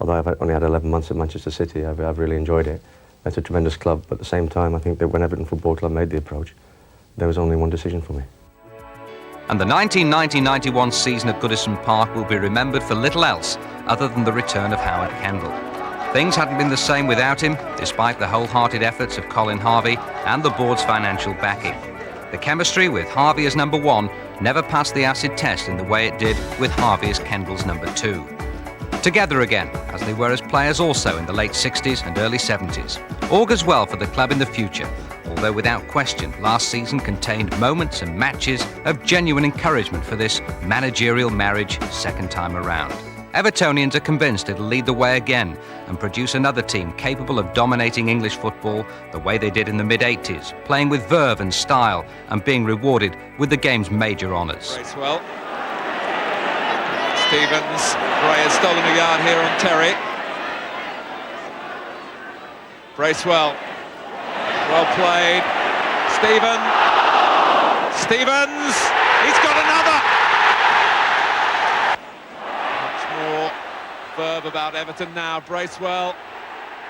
although I've only had 11 months at Manchester City, I've really enjoyed it. It's a tremendous club, but at the same time, I think that when Everton Football Club made the approach, there was only one decision for me. And the 1990-91 season at Goodison Park will be remembered for little else other than the return of Howard Kendall. Things hadn't been the same without him, despite the wholehearted efforts of Colin Harvey and the board's financial backing. The chemistry with Harvey as number one never passed the acid test in the way it did with Harvey as Kendall's number two. Together again, as they were as players also in the late 60s and early 70s. Augurs well for the club in the future, although without question last season contained moments and matches of genuine encouragement for this managerial marriage second time around. Evertonians are convinced it'll lead the way again and produce another team capable of dominating English football the way they did in the mid-80s, playing with verve and style and being rewarded with the game's major honours. Bracewell. Stevens. Gray has stolen a yard here on Terry. Bracewell. Well played. Stevens. He's got another. Verve about Everton now. Bracewell.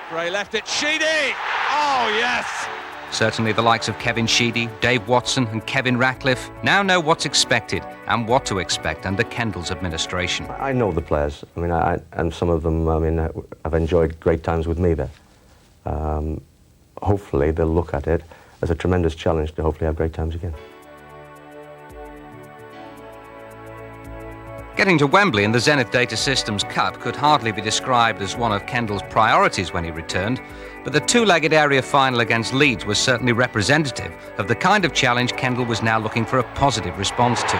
Gray left it. Sheedy! Oh, yes! Certainly the likes of Kevin Sheedy, Dave Watson and Kevin Ratcliffe now know what's expected and what to expect under Kendall's administration. I know the players. I mean, and some of them, have enjoyed great times with me there. Hopefully they'll look at it as a tremendous challenge to hopefully have great times again. Getting to Wembley in the Zenith Data Systems Cup could hardly be described as one of Kendall's priorities when he returned, but the two-legged area final against Leeds was certainly representative of the kind of challenge Kendall was now looking for a positive response to.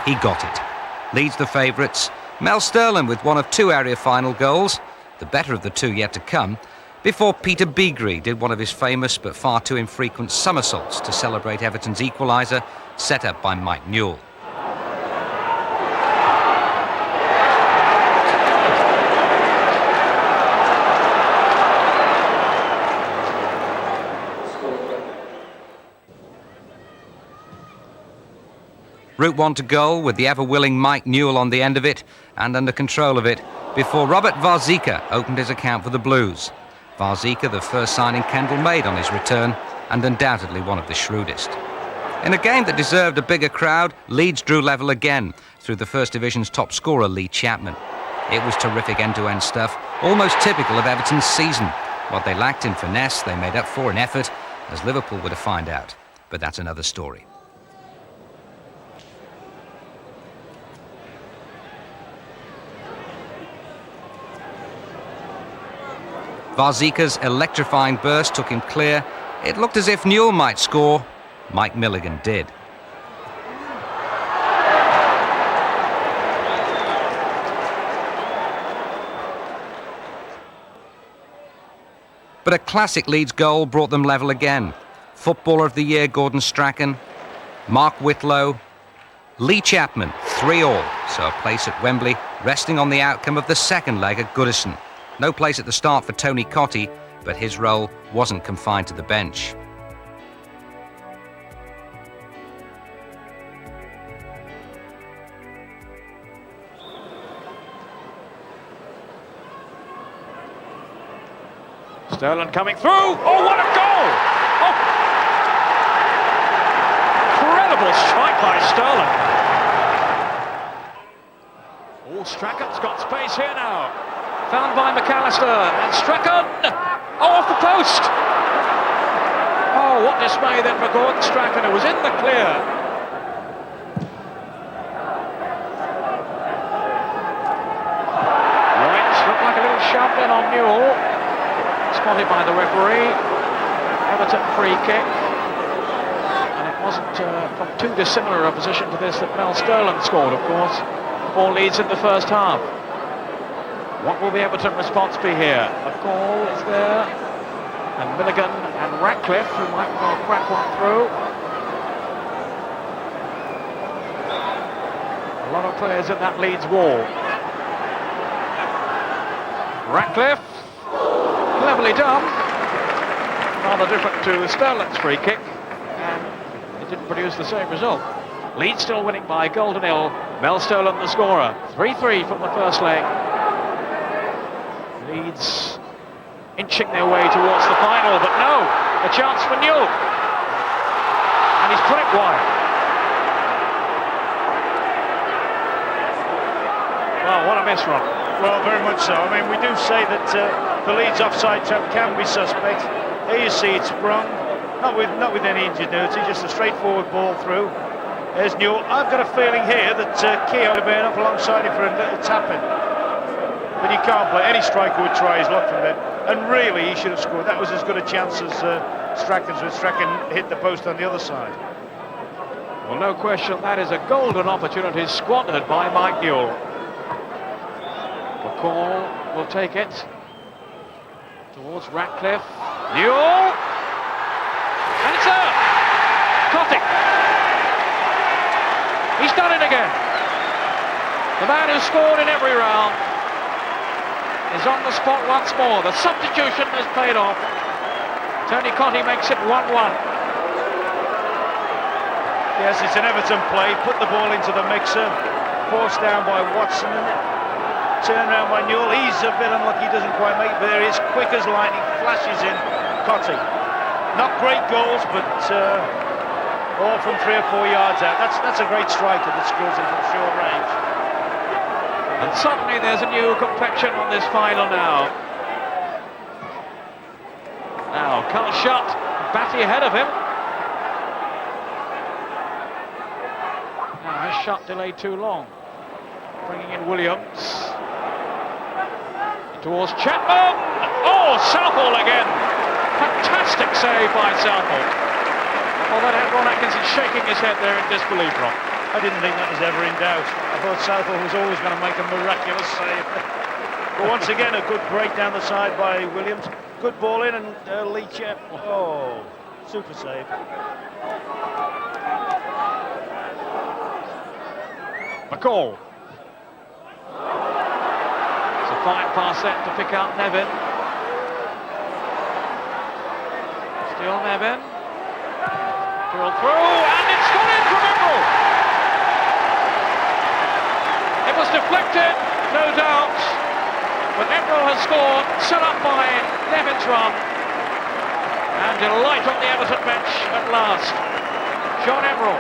He got it. Leeds the favourites, Mel Sterling with one of two area final goals, the better of the two yet to come, before Peter Beagrie did one of his famous but far too infrequent somersaults to celebrate Everton's equaliser, set up by Mike Newell. Route 1 to goal with the ever-willing Mike Newell on the end of it and under control of it before Robert Varzika opened his account for the Blues. Varzika, the first signing Kendall made on his return and undoubtedly one of the shrewdest. In a game that deserved a bigger crowd, Leeds drew level again through the First Division's top scorer Lee Chapman. It was terrific end-to-end stuff, almost typical of Everton's season. What they lacked in finesse, they made up for in effort, as Liverpool were to find out. But that's another story. Varzika's electrifying burst took him clear. It looked as if Newell might score. Mike Milligan did. But a classic Leeds goal brought them level again. Footballer of the Year Gordon Strachan, Mark Whitlow, Lee Chapman, 3-3. So a place at Wembley resting on the outcome of the second leg at Goodison. No place at the start for Tony Cottee, but his role wasn't confined to the bench. Sterling coming through. Oh, what a goal! Oh. Incredible strike by Sterling. Oh, Strachan's got space here now. Found by McAllister, and Strachan! Oh, off the post! Oh, what dismay then for Gordon Strachan, who was in the clear. Right, looked like a little shove then on Newell. Spotted by the referee. Everton free kick. And it wasn't from too dissimilar a position to this that Mel Sterling scored, of course. 4 leads in the first half. What will the Everton response be here? A goal is there, and Milligan and Ratcliffe, who might well crack one through. A lot of players in that Leeds wall. Ratcliffe, cleverly done. Rather different to Sterling's free kick, and it didn't produce the same result. Leeds still winning by a goal to nil. Mel Sterling the scorer. 3-3 from the first leg. Leeds inching their way towards the final, but no, a chance for Newell. And he's put it wide. Well, what a miss, Ron. Well, very much so. I mean, we do say that the Leeds offside trap can be suspect. Here you see it sprung, not with any ingenuity, just a straightforward ball through. There's Newell. I've got a feeling here that Keogh would have been up alongside him for a little tap-in. But he can't play. Any striker would try his luck from there. And really, he should have scored. That was as good a chance as Strachan's, when Strachan hit the post on the other side. Well, no question, that is a golden opportunity squandered by Mike Newell. McCall will take it towards Ratcliffe. Newell! And it's out! Cotty! He's done it again. The man who scored in every round is on the spot once more. The substitution has paid off. Tony Cotty makes it 1-1. Yes, it's an Everton play. Put the ball into the mixer. Forced down by Watson. Turned around by Newell. He's a bit unlucky, doesn't quite make it. But there he is, quick as lightning, flashes in. Cotty. Not great goals, but all from 3 or 4 yards out. That's a great striker that scores it from short range. And suddenly there's a new complexion on this final now. Now, can't shut. Batty ahead of him. Now, his shot delayed too long. Bringing in Williams. Towards Chapman. Oh, Southall again. Fantastic save by Southall. Although that had Ron Atkinson shaking his head there in disbelief, Ron. I didn't think that was ever in doubt. I thought Southall was always going to make a miraculous save. But once again, a good break down the side by Williams. Good ball in, and Leach. Oh, super save. McCall. It's a fine pass set to pick out Nevin. Still Nevin. Drilled through, and it's gone in from Emerald. It was deflected, no doubt, but Emerald has scored, set up by Nevin's run, and delight on the Everton bench at last. John Emerald.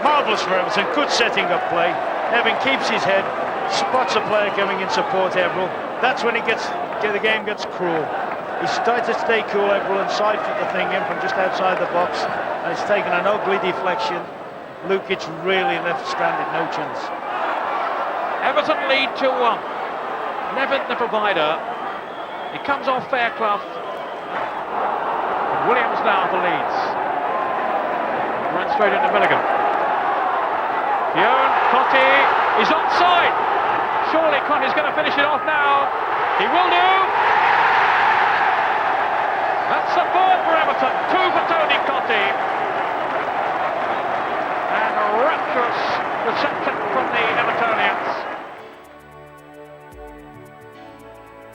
Marvellous for Everton, good setting up play. Nevin keeps his head, spots a player coming in support Emerald. That's when the game gets cruel. He's tried to stay cool, Everald, and side foot the thing in from just outside the box, and it's taken an ugly deflection. Lukic really left stranded, no chance. Everton lead 2-1. Nevin the provider. He comes off Fairclough. Williams now for Leeds. Run straight into Milligan. Bjorn Cotty is onside. Surely Cotty's going to finish it off now. He will do. That's a third for Everton, 2 for Tony Cotty. And a rapturous reception from the Evertonians.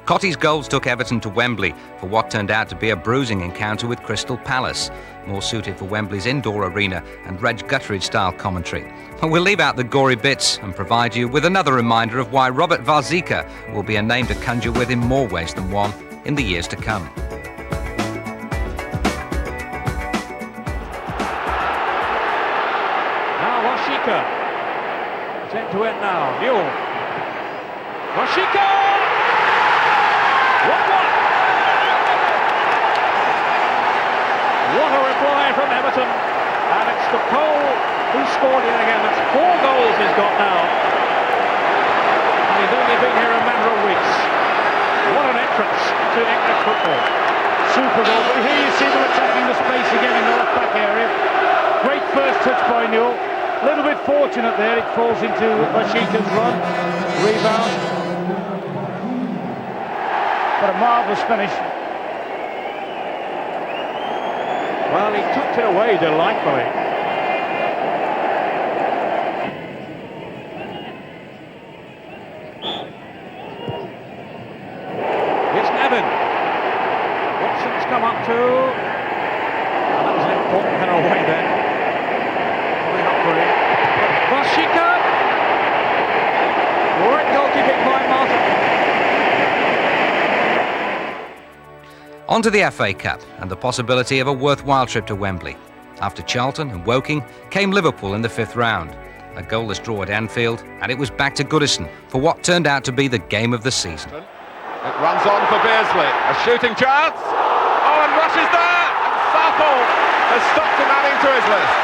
Cotty's goals took Everton to Wembley for what turned out to be a bruising encounter with Crystal Palace, more suited for Wembley's indoor arena and Reg Gutteridge-style commentary. But we'll leave out the gory bits and provide you with another reminder of why Robert Varzika will be a name to conjure with in more ways than one in the years to come. It's end to end now. Newell. Washika! 1-1. What a reply from Everton. And it's the Pole who scored it again. That's 4 goals he's got now. And he's only been here a matter of weeks. What an entrance to English football. Super goal. But here you see them attacking the space again in the left back area. Great first touch by Newell. A little bit fortunate there, it falls into Washika's run, rebound. But a marvellous finish. Well, he tucked it away delightfully. It's Nevin. Watson's come up too. Oh, that was an important header away then. Washika. Great goalkeeping by On to the FA Cup and the possibility of a worthwhile trip to Wembley. After Charlton and Woking came Liverpool in the 5th round. A goalless draw at Anfield, and it was back to Goodison for what turned out to be the game of the season. It runs on for Beardsley, a shooting chance. Oh, and Rush is there! And Southall has stopped him adding to his list.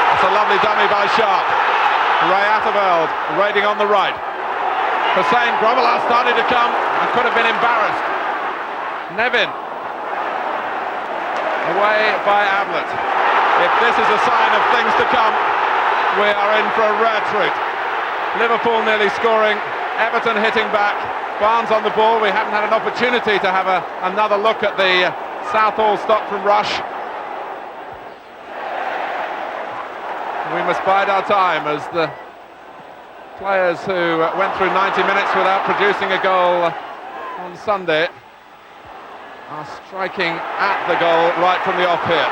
That's a lovely dummy by Sharp. Ray Atterveld raiding on the right. Hussein Grobbelaar started to come and could have been embarrassed. Nevin away by Ablett. If this is a sign of things to come, we are in for a rare treat. Liverpool nearly scoring, Everton hitting back, Barnes on the ball. We haven't had an opportunity to have another look at the Southall stop from Rush. We must bide our time as the players who went through 90 minutes without producing a goal on Sunday are striking at the goal right from the off here.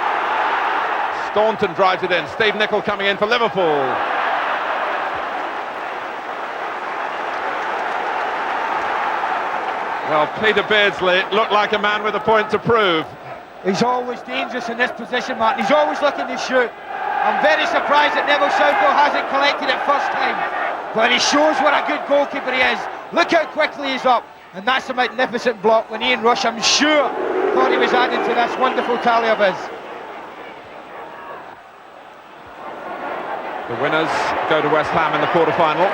Staunton drives it in. Steve Nicol coming in for Liverpool. Well, Peter Beardsley looked like a man with a point to prove. He's always dangerous in this position, Martin. He's always looking to shoot. I'm very surprised that Neville Southall hasn't collected it first time. But he shows what a good goalkeeper he is. Look how quickly he's up. And that's a magnificent block when Ian Rush, I'm sure, thought he was adding to this wonderful tally of his. The winners go to West Ham in the quarter-final.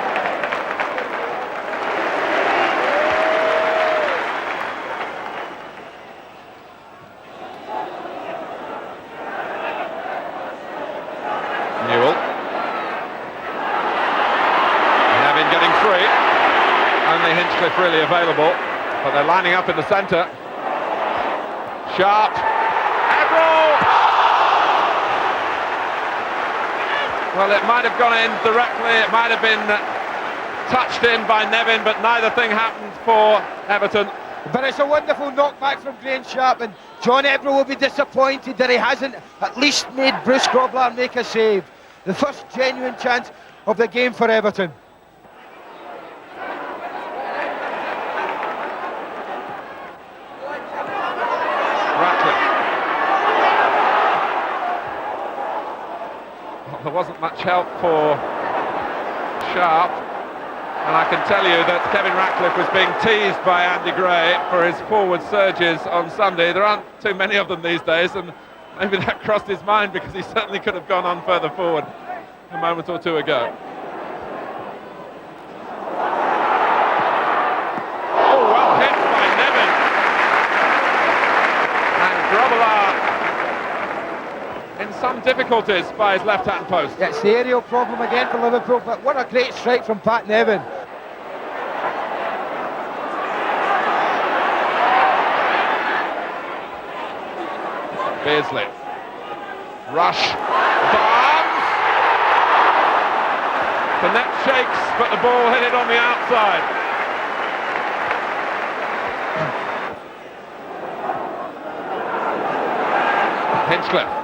Newell. Nevin getting free. Only Hinchcliffe really available, but they're lining up in the centre. Sharp. Avril! Well, it might have gone in directly, it might have been touched in by Nevin, but neither thing happened for Everton. But it's a wonderful knockback from Graham Sharp, and John Everett will be disappointed that he hasn't at least made Bruce Grobbelaar make a save. The first genuine chance of the game for Everton. There wasn't much help for Sharp, and I can tell you that Kevin Ratcliffe was being teased by Andy Gray for his forward surges on Sunday. There aren't too many of them these days, and maybe that crossed his mind because he certainly could have gone on further forward a moment or two ago. Oh, well hit by Nevin. And Grobbelaar in some difficulties by his left-hand post. Yeah, it's the aerial problem again for Liverpool, but what a great strike from Pat Nevin. Beardsley. Rush. Barnes. The net shakes, but the ball hit it on the outside. Hinchcliffe.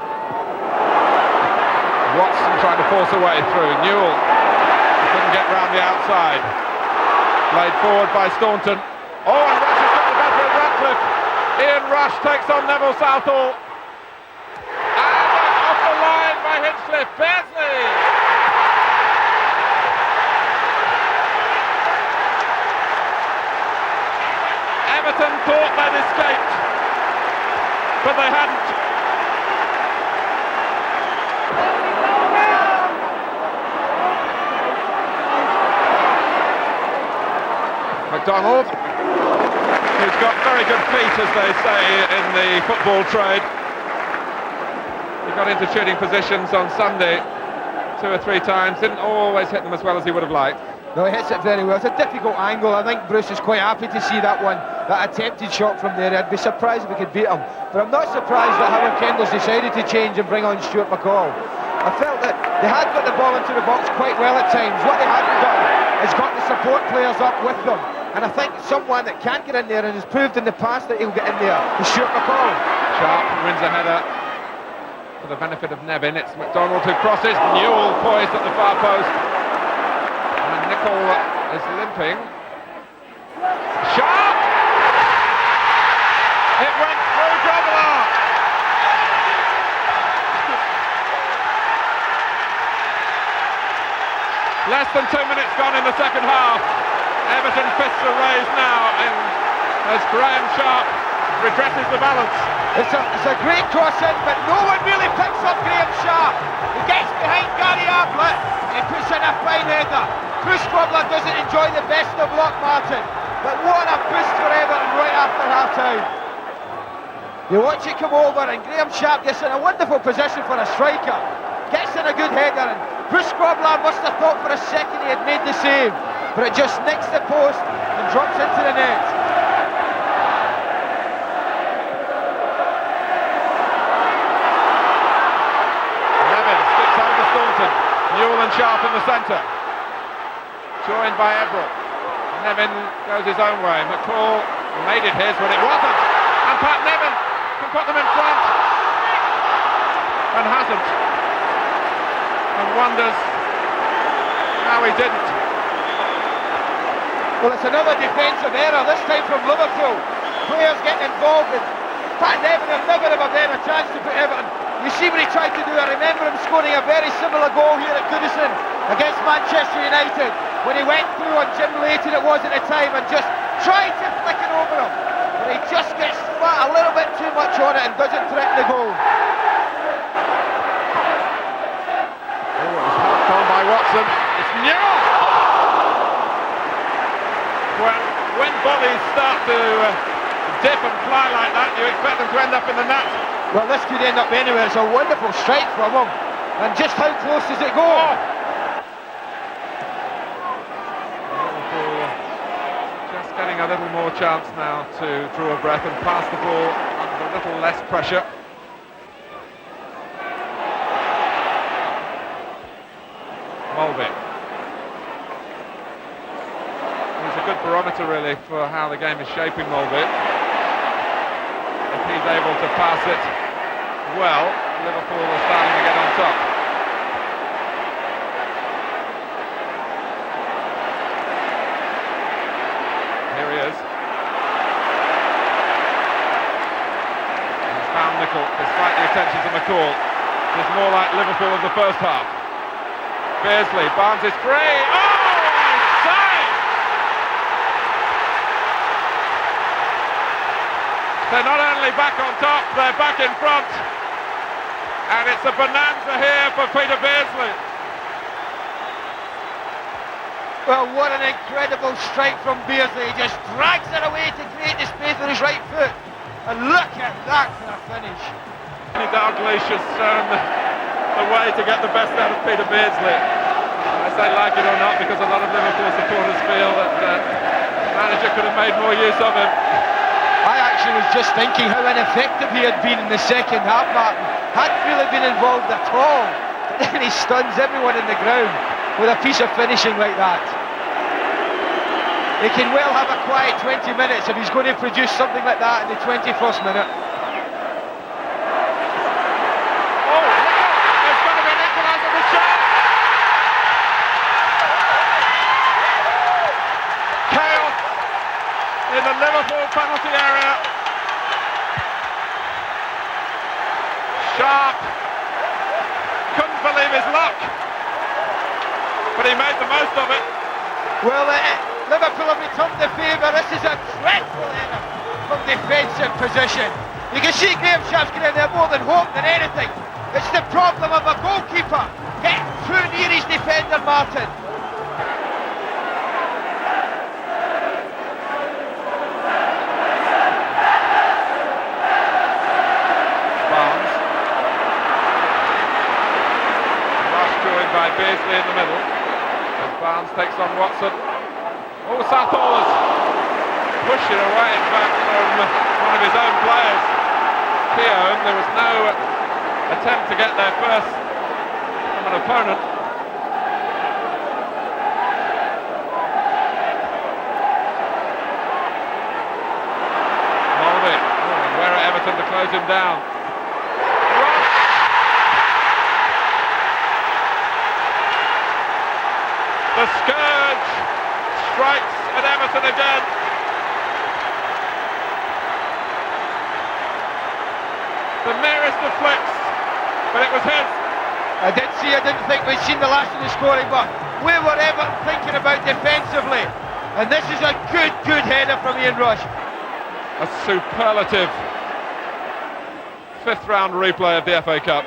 Watson trying to force a way through. Newell couldn't get round the outside. Played forward by Staunton. Oh, and Rush has got the better of Ratcliffe. Ian Rush takes on Neville Southall. And off the line by Hinchcliffe. Beardsley. Everton thought they'd escaped, but they hadn't. McDonald, who's got very good feet, as they say in the football trade. He got into shooting positions on Sunday 2 or 3 times, didn't always hit them as well as he would have liked. No, he hits it very well. It's a difficult angle. I think Bruce is quite happy to see that one, that attempted shot from there. I'd be surprised if we could beat him. But I'm not surprised that Howard Kendall's decided to change and bring on Stuart McCall. I felt that they had got the ball into the box quite well at times. What they hadn't done is got the support players up with them. And I think someone that can get in there and has proved in the past that he'll get in there is Stuart McCall. Sharp wins a header for the benefit of Nevin. It's McDonald who crosses. Newell poised at the far post. And Nicol is limping. Sharp! It went through Grobbelaar. Less than 2 minutes gone in the second half. Everton fists are raised now, and as Graham Sharp redresses the balance. It's a great cross in, but no one really picks up Graham Sharp. He gets behind Gary Ablett and he puts in a fine header. Bruce Grobbelaar doesn't enjoy the best of luck, Martin, but what a boost for Everton right after half-time. You watch it come over and Graham Sharp gets in a wonderful position for a striker. Gets in a good header, and Bruce Grobbelaar must have thought for a second he had made the save, but it just nicks the post and drops into the net. Nevin skips over Staunton. Newell and Sharp in the centre, joined by Everett. Nevin goes his own way. McCall made it his, but it wasn't. And Pat Nevin can put them in front, and hasn't. And wonders how he didn't. Well, it's another defensive error, this time from Liverpool. Players getting involved, and Pat Nevin will never have a better chance to put Everton. You see what he tried to do. I remember him scoring a very similar goal here at Goodison against Manchester United, when he went through on Jim Leighton, it was at the time, and just tried to flick it over him. But he just gets flat a little bit too much on it and doesn't threaten the goal. By Watson, it's Newell! When volleys start to dip and fly like that, you expect them to end up in the net. Well, this could end up anywhere. It's a wonderful strike from him. And just how close does it go? Liverpool just getting a little more chance now to draw a breath and pass the ball under a little less pressure. Mulvey. He's a good barometer really for how the game is shaping, Mulvey. If he's able to pass it well, Liverpool are starting to get on top. Here he is. He's found Nicol, despite the attention to McCall. It's more like Liverpool of the first half. Beardsley, Barnes is free. Oh, save! They're not only back on top, they're back in front. And it's a bonanza here for Peter Beardsley. Well, what an incredible strike from Beardsley. He just drags it away to create the space with his right foot. And look at that for a finish. Dalglish has shown the way to get the best out of Peter Beardsley. As they like it or not, because a lot of Liverpool supporters feel that the manager could have made more use of him. I actually was just thinking how ineffective he had been in the second half, Martin. Hadn't really been involved at all. But then he stuns everyone in the ground with a piece of finishing like that. He can well have a quiet 20 minutes if he's going to produce something like that in the 21st minute. In the Liverpool penalty area. Sharp couldn't believe his luck, but he made the most of it. Well, Liverpool have returned the favour. This is a dreadful error from defensive position. You can see Graham Sharp's getting there more than hope than anything. It's the problem of a goalkeeper getting too near his defender, Martin. By Beardsley in the middle, as Barnes takes on Watson. Oh, Southall has pushed it away, in fact, from one of his own players, Keown. There was no attempt to get there first from an opponent. Mulvey, where are Everton to close him down? The scourge strikes at Everton again. The merest of flicks, but it was his. I didn't think we'd seen the last of the scoring, but we were ever thinking about defensively. And this is a good header from Ian Rush. A superlative fifth round replay of the FA Cup.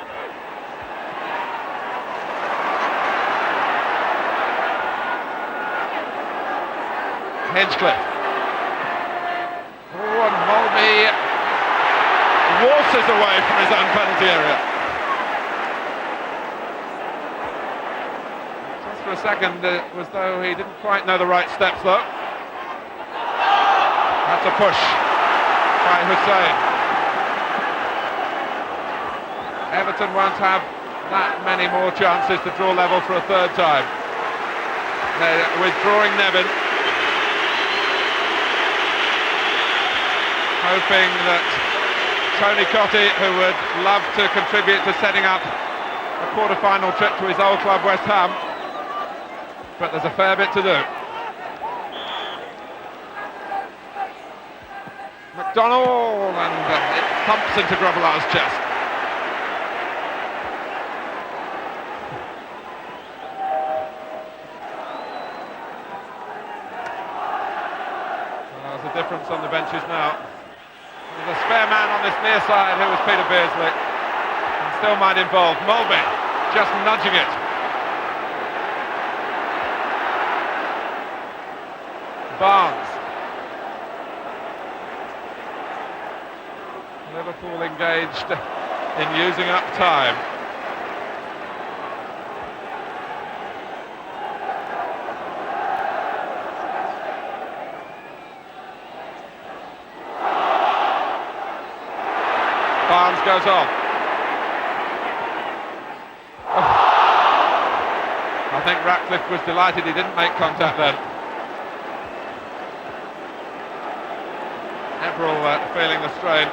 Hinchcliffe. Oh, and Mulvey waltzes away from his own penalty area. Just for a second, it was though he didn't quite know the right steps, though. That's a push by Hussein. Everton won't have that many more chances to draw level for a third time. They're withdrawing Nevin, hoping that Tony Cottee, who would love to contribute to setting up a quarter-final trip to his old club West Ham, but there's a fair bit to do. McDonald, and it pumps into Grobbelaar's chest. There's a difference on the benches now. There's a spare man on this near side who was Peter Beardsley, and still might involve Mulvey, just nudging it. Barnes. Liverpool engaged in using up time. Barnes goes on. I think Ratcliffe was delighted he didn't make contact then. Eberl feeling the strain.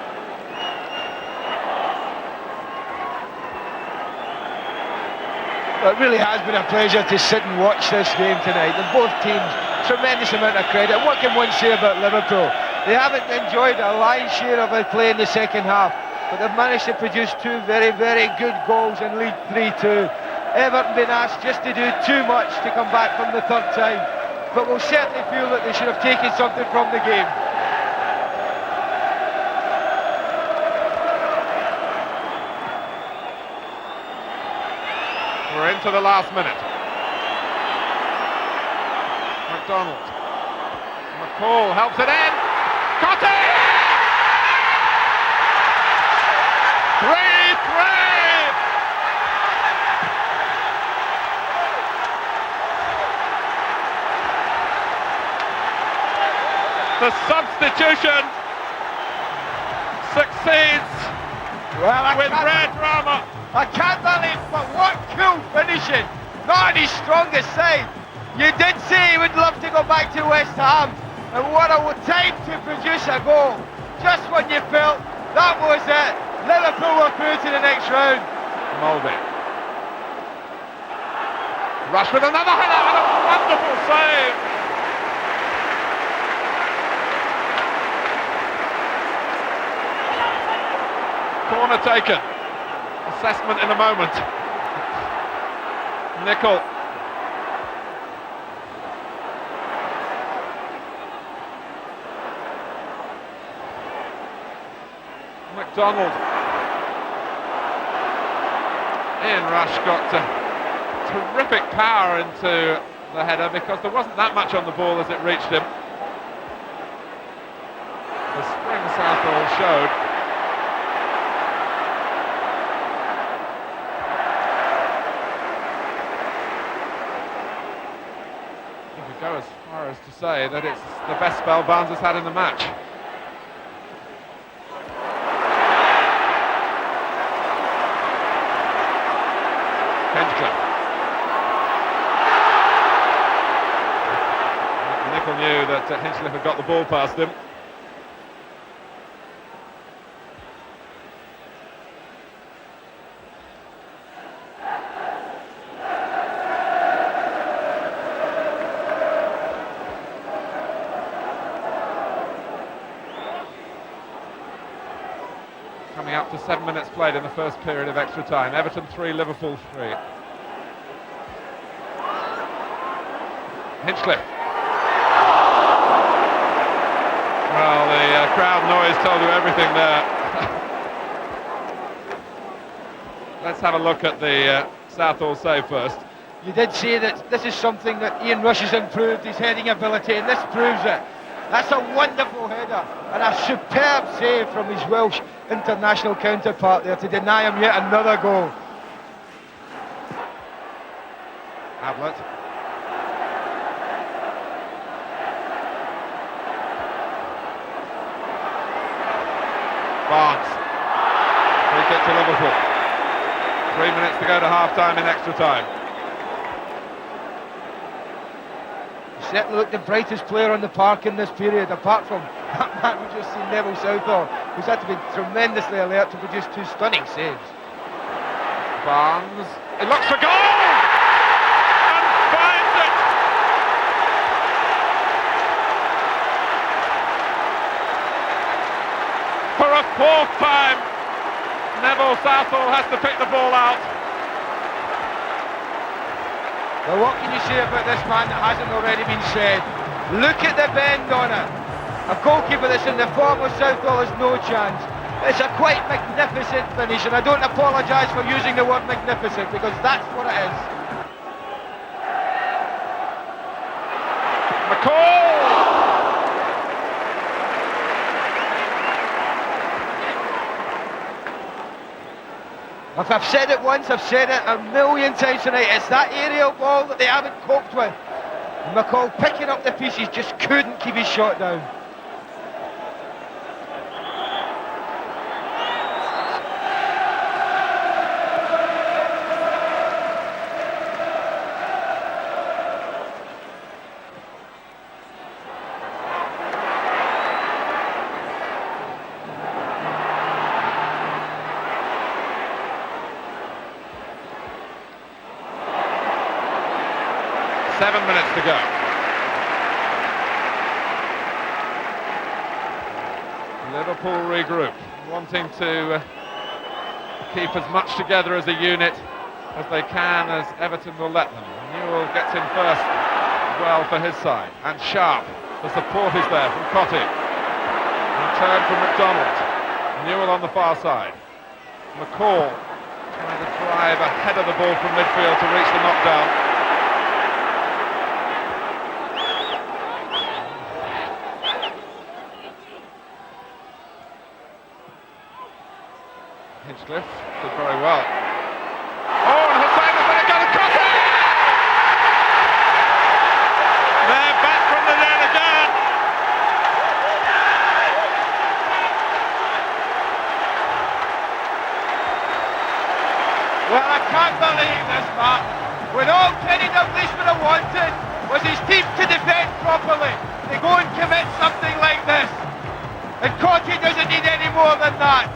It really has been a pleasure to sit and watch this game tonight. And both teams, tremendous amount of credit. What can one say about Liverpool? They haven't enjoyed a lion's share of their play in the second half, but they've managed to produce two very good goals and lead 3-2. Everton been asked just to do too much to come back from the third time, but will certainly feel that they should have taken something from the game. We're into the last minute. McDonald. McCall helps it in. Cottee! 3-3! The substitution succeeds with rare drama. I can't believe, but what cool finishing! Not on his strongest side. You did say he would love to go back to West Ham, and what a time to produce a goal. Just when you felt that was it. Liverpool were through to the next round. Mulvey. Rush with another header and a wonderful save. Corner taken. Assessment in a moment. Nicol. McDonald. Ian Rush got terrific power into the header because there wasn't that much on the ball as it reached him. The spring Southall showed. Go as far as to say that it's the best spell Barnes has had in the match. Hinchcliffe. Nicol knew that Hinchcliffe had got the ball past him. Coming up to 7 minutes played in the first period of extra time. Everton 3, Liverpool 3. Hinchcliffe. Well, the crowd noise told you everything there. Let's have a look at the Southall save first. You did say that this is something that Ian Rush has improved, his heading ability, and this proves it. That's a wonderful header and a superb save from his Welsh international counterpart there to deny him yet another goal. Ablett. Barnes. Free kick to Liverpool. 3 minutes to go to half-time in extra time. He certainly looked the brightest player on the park in this period, apart from that man we just seen, Neville Southall, who's had to be tremendously alert to produce two stunning saves. Barnes. It looks for goal! And finds it! For a fourth time, Neville Southall has to pick the ball out. Well, what can you say about this man that hasn't already been said? Look at the bend on it. A goalkeeper that's in the form of Southall has no chance. It's a quite magnificent finish, and I don't apologise for using the word magnificent, because that's what it is. McCall! If I've said it once, I've said it a million times tonight. It's that aerial ball that they haven't coped with. And McCall picking up the pieces, just couldn't keep his shot down. To go. Liverpool regroup, wanting to keep as much together as a unit as they can, as Everton will let them. Newell gets in first well for his side, and Sharp, the support is there from Cotty. Return from McDonald. Newell on the far side. McCall trying to drive ahead of the ball from midfield to reach the knockdown. Hinchcliffe did very well. Oh, and Hussain has let it go to Cotty! They're back from the net again! Well, I can't believe this, Mark. When all Kenny Dalglish would have wanted was his team to defend properly, they go and commit something like this. And Cotty doesn't need any more than that.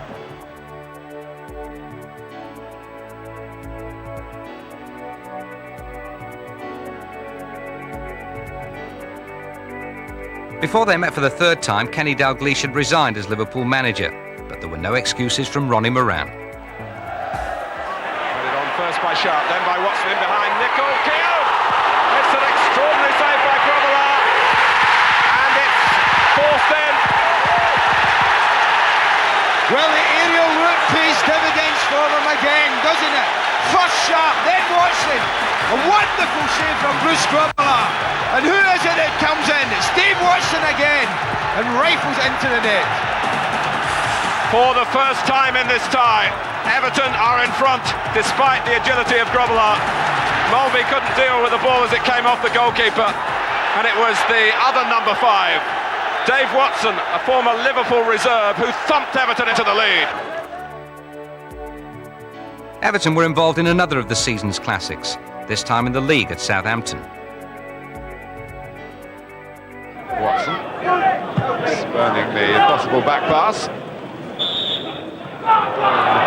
Before they met for the third time, Kenny Dalglish had resigned as Liverpool manager, but there were no excuses from Ronnie Moran. Put it on first by Sharp, then by Watson in behind. Nicol Keogh! It's an extraordinary save by Grobbelaar, and it's forced in. Well, the aerial route pays dividends for them again, doesn't it? First Sharp, then Watson. A wonderful save from Bruce Grobbelaar. And who is it that comes in? It's Dave Watson again, and rifles into the net. For the first time in this tie, Everton are in front, despite the agility of Grobbelaar. Mulvey couldn't deal with the ball as it came off the goalkeeper, and it was the other number 5, Dave Watson, a former Liverpool reserve, who thumped Everton into the lead. Everton were involved in another of the season's classics, this time in the league at Southampton. Watson spurning the possible back pass. And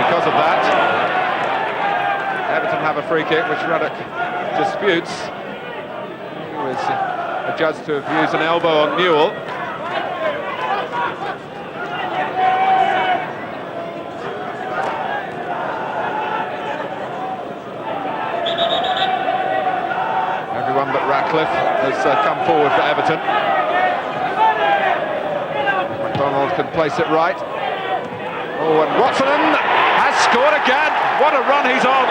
because of that, Everton have a free kick which Ruddock disputes. He was adjudged to have used an elbow on Newell. Ratcliffe has come forward for Everton. McDonald can place it right. Oh, and Watson has scored again. What a run he's on.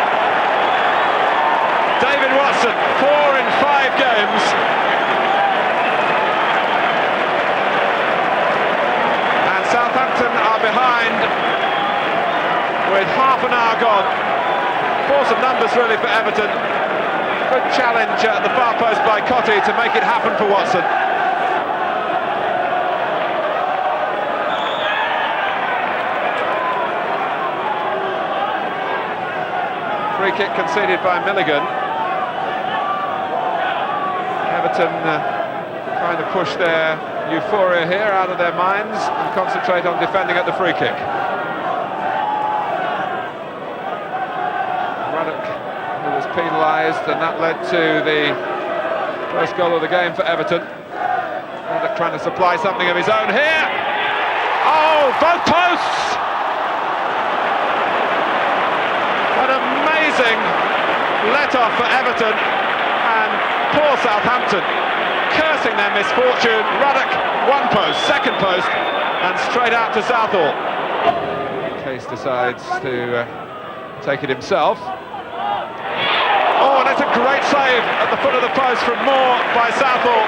David Watson, 4 in 5 games. And Southampton are behind with half an hour gone. Force of numbers really for Everton. Good challenge at the far post by Cottee to make it happen for Watson. Free kick conceded by Milligan. Everton trying to push their euphoria here out of their minds and concentrate on defending at the free kick. Ruddock, who was penalised, and that led to the first goal of the game for Everton. Ruddock trying to supply something of his own here. Oh, both posts! An amazing let-off for Everton, and poor Southampton cursing their misfortune. Ruddock, one post, second post, and straight out to Southall. Case decides to take it himself. Oh, and it's a great save at the foot of the post from Moore by Southall.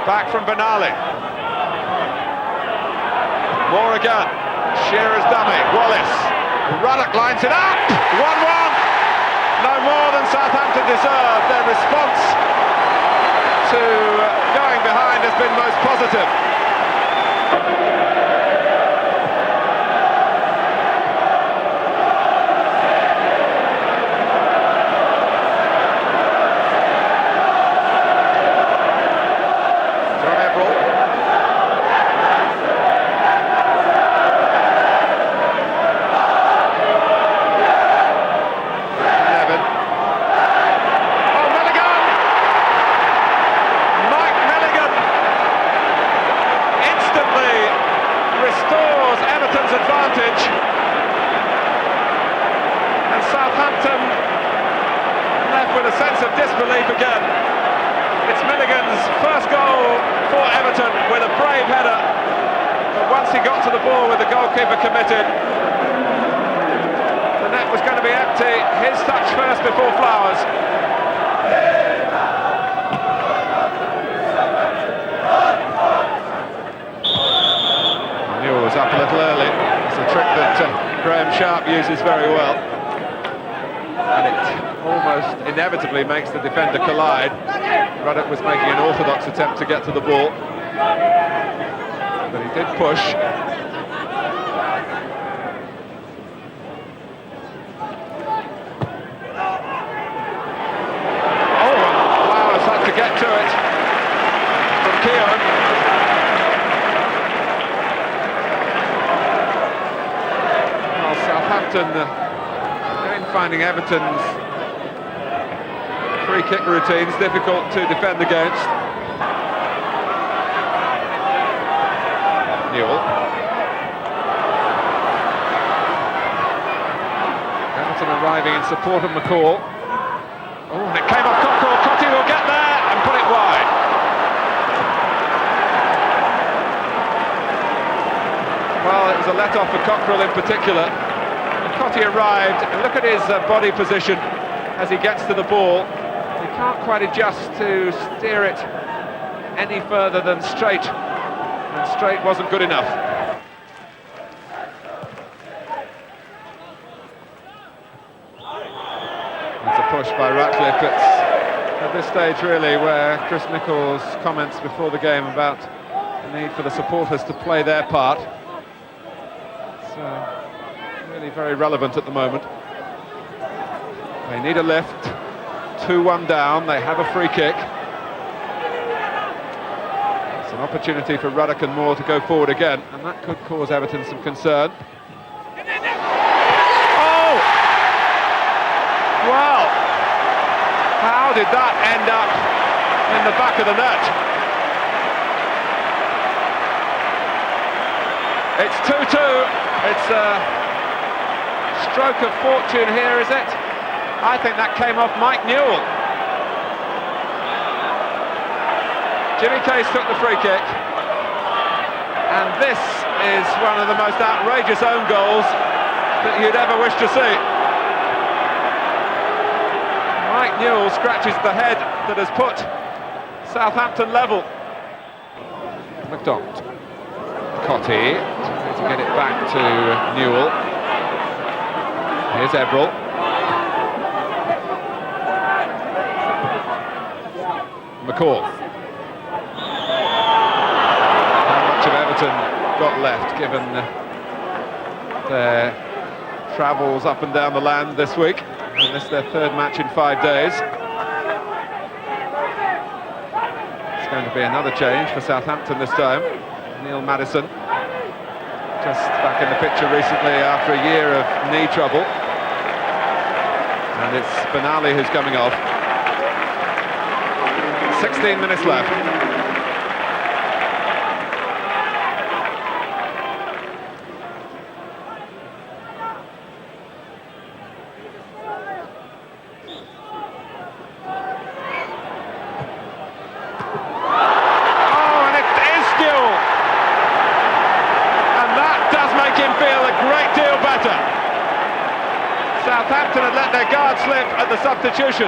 Back from Benali. Moore again. Shearer's dummy. Wallace. Ruddock lines it up. 1-1. No more than Southampton deserved. Their response to going behind has been most positive. Uses very well, and it almost inevitably makes the defender collide. Ruddock was making an orthodox attempt to get to the ball, but he did push. Oh, Flowers had to get to it from Keown. Again finding Everton's free kick routines difficult to defend against. Newell. Everton arriving in support of McCall. Oh, and it came off Cockrell. Cottee will get there and put it wide. Well, it was a let-off for Cockrell in particular. Cottee arrived, and look at his body position as he gets to the ball. He can't quite adjust to steer it any further than straight, and straight wasn't good enough. It's a push by Ratcliffe. It's at this stage really where Chris Nicholls' comments before the game about the need for the supporters to play their part. Really very relevant at the moment. They need a lift. 2-1 down. They have a free kick. It's an opportunity for Ruddock and Moore to go forward again, and that could cause Everton some concern. Oh! Well, how did that end up in the back of the net? It's 2-2. It's a stroke of fortune here, is it? I think that came off Mike Newell. Jimmy Case took the free kick. And this is one of the most outrageous own goals that you'd ever wish to see. Mike Newell scratches the head that has put Southampton level. McDonald. Cottee trying to get it back to Newell. Here's Ebrel. McCall. How much of Everton got left given their travels up and down the land this week? And this is their third match in 5 days. It's going to be another change for Southampton this time. Neil Maddison, just back in the picture recently after a year of knee trouble. And it's Benali who's coming off. 16 minutes left. Southampton had let their guard slip at the substitution.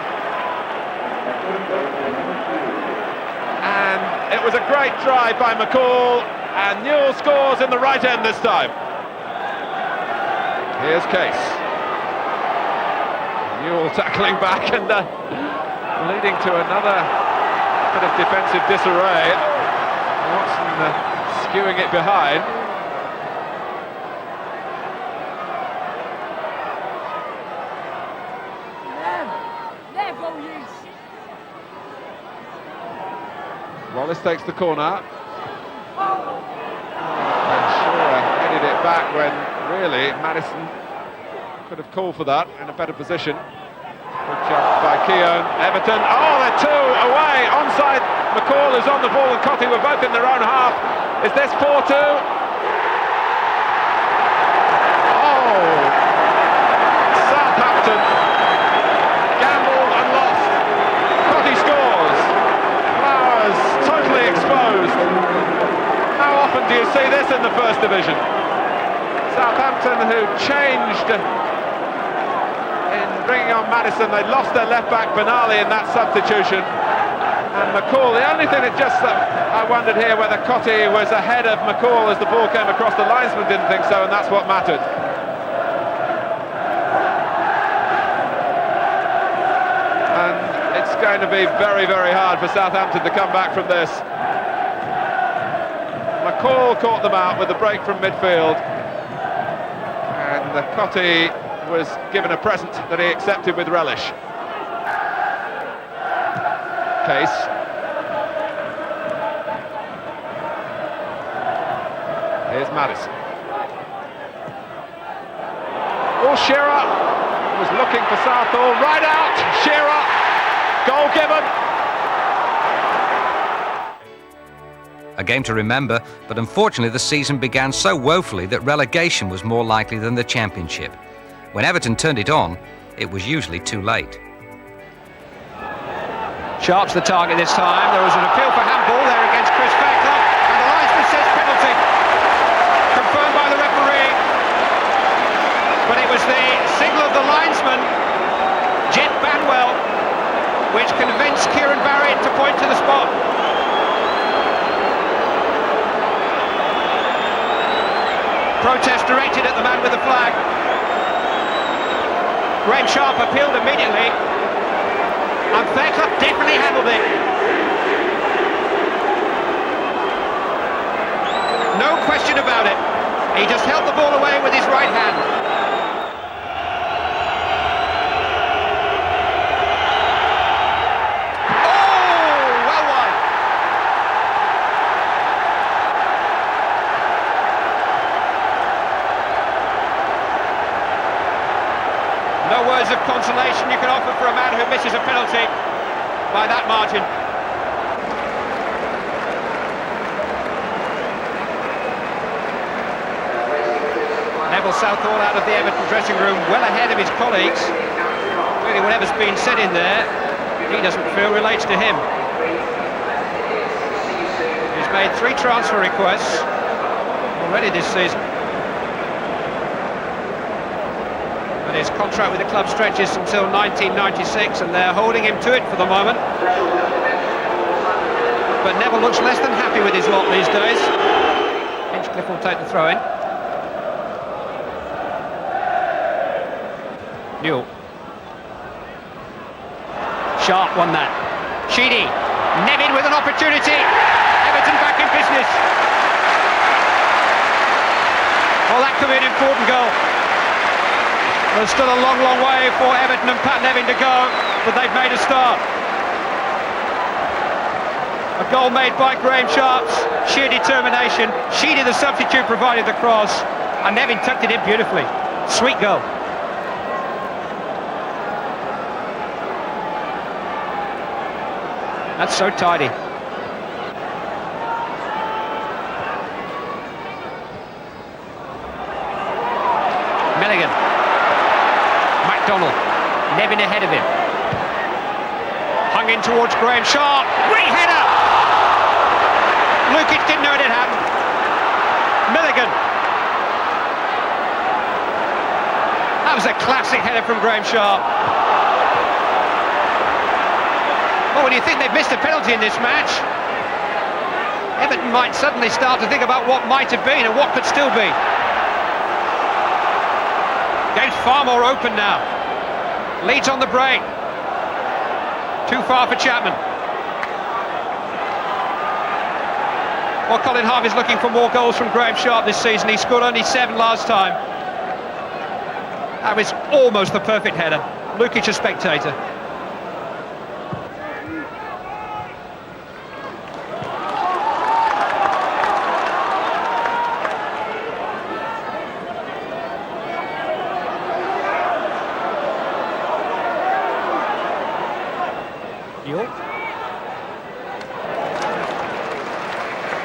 And it was a great drive by McCall, and Newell scores in the right end this time. Here's Case. Newell tackling back and leading to another bit of defensive disarray. Watson skewing it behind. Wallace takes the corner. And Shearer headed it back when really Maddison could have called for that in a better position. Good job by Keown. Everton, oh, they're two away, onside. McCall is on the ball and Cottee were both in their own half. Is this 4-2? Oh! Southampton gambled and lost. Cottee scores. Flowers totally exposed. How often do you see this in the First Division? Southampton, who changed in bringing on Maddison, they lost their left-back Benali in that substitution. And McCall, the only thing that just I wondered here whether Cottee was ahead of McCall as the ball came across the linesman, didn't think so, and that's what mattered. And it's going to be very, very hard for Southampton to come back from this. McCall caught them out with the break from midfield, and Cottee was given a present that he accepted with relish. Case. Here's Maddison. Oh, Shearer was looking for Southall. Right out, Shearer. Goal given. A game to remember, but unfortunately the season began so woefully that relegation was more likely than the Championship. When Everton turned it on, it was usually too late. Sharp's the target this time. There was an appeal for handball there against Chris Fairclough, and the linesman says penalty. Confirmed by the referee. But it was the signal of the linesman, Jet Banwell, which convinced Kieran Barrett to point to the spot. Protest directed at the man with the flag. Graham Sharp appealed immediately, and Fairclough definitely handled it. No question about it. He just held the ball away with his right hand. Oh, well won. No words of consolation you can offer for a man who misses a penalty by that margin. Neville Southall out of the Everton dressing room, well ahead of his colleagues. clearly whatever's been said in there, he doesn't feel relates to him. He's made 3 transfer requests already this season. And his contract with the club stretches until 1996, and they're holding him to it for the moment. But Neville looks less than happy with his lot these days. Hinchcliffe will take the throw-in. Newell. Sharp won that. Sheedy. Nevin with an opportunity. Everton back in business. Well, that could be an important goal. There's still a long, long way for Everton and Pat Nevin to go, but they've made a start. A goal made by Graham Sharp's sheer determination. Sheedy, the substitute, provided the cross, and Nevin tucked it in beautifully. Sweet goal. That's so tidy. Milligan. MacDonald. Nevin ahead of him. Hung in towards Graham Sharp. Great header! Lukic didn't know it had happened. Milligan. That was a classic header from Graham Sharp. Well, when you think they've missed a penalty in this match, Everton might suddenly start to think about what might have been and what could still be. Game's far more open now. Leeds on the break. Too far for Chapman. Well, Colin Harvey's looking for more goals from Graham Sharp this season. He scored only 7 last time. That was almost the perfect header. Lukic a spectator.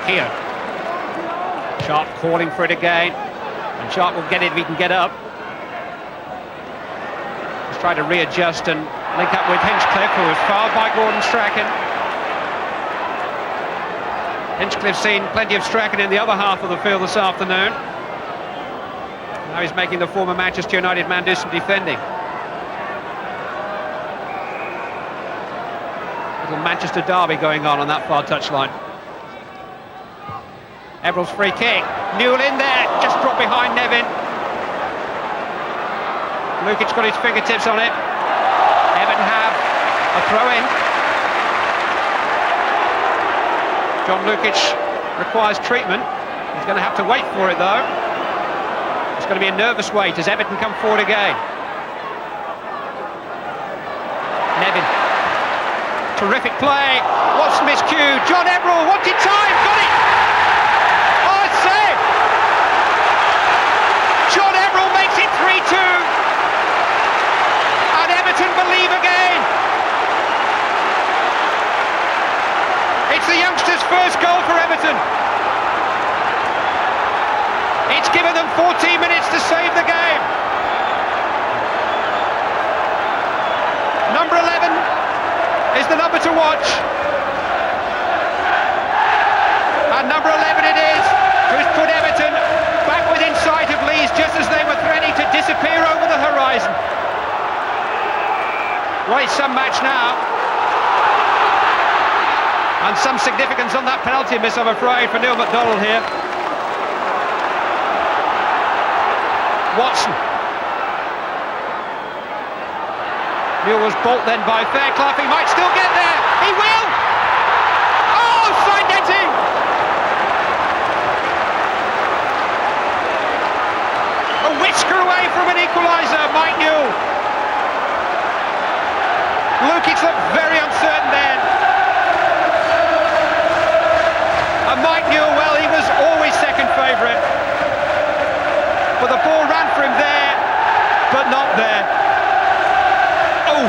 Here. Sharp calling for it again, and Sharp will get it if he can get up. He's trying to readjust and link up with Hinchcliffe, who was fouled by Gordon Strachan. Hinchcliffe's seen plenty of Strachan in the other half of the field this afternoon. Now he's making the former Manchester United man do some defending. Little Manchester derby going on that far touchline. Everill's free kick. Newell in there, just dropped behind Nevin. Lukic got his fingertips on it. Everton have a throw-in. John Lukic requires treatment. He's going to have to wait for it, though. It's going to be a nervous wait as Everton come forward again. Nevin. Terrific play. What's miscued? John Everall wanted time, got it! Oh, it's saved! John Everall makes it 3-2. And Everton believe again. It's the youngster's first goal for Everton. It's given them 14 minutes to save the game. Number 11 is the number to watch. And number 11 it is, who's put Everton back within sight of Leeds just as they were threatening to disappear over the horizon. Well, it's some match now. And some significance on that penalty miss, I'm afraid, for Neil MacDonald here. Watson. Newell was baulked then by Fairclough. He might still get there. He will! Oh, side netting! A whisker away from an equaliser, Mike Newell. Lukic looked very uncertain then. And Mike Newell, well, he was always second favourite. But the ball ran for him there, but not there. Oh!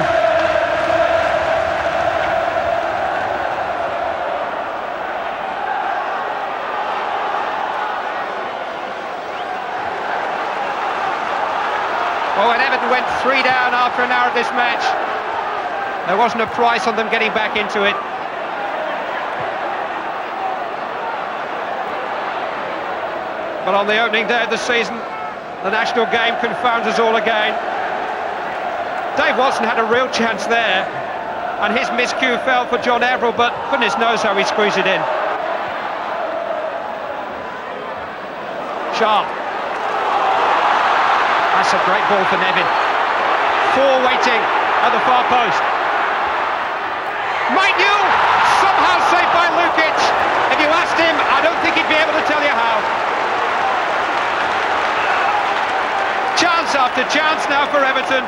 Well, when Everton went 3 down this match. There wasn't a price on them getting back into it. But on the opening day of the season, the national game confounds us all again. Dave Watson had a real chance there, and his miscue fell for John Avril, but goodness knows how he squeezed it in. Sharp. That's a great ball for Nevin. Four waiting at the far post. Mike Newell, somehow saved by Lukic. If you asked him, I don't think he'd be able to tell you how. Chance after chance now for Everton.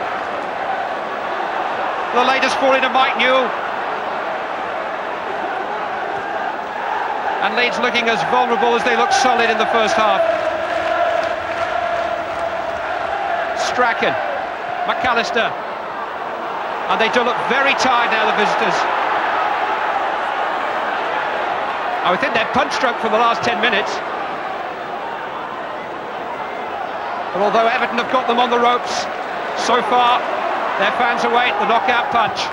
The latest fall into Mike Newell. And Leeds looking as vulnerable as they looked solid in the first half. Strachan, McAllister. And they do look very tired now, the visitors. I would think they're punch-drunk for the last 10 minutes. But although Everton have got them on the ropes, so far, their fans await the knockout punch.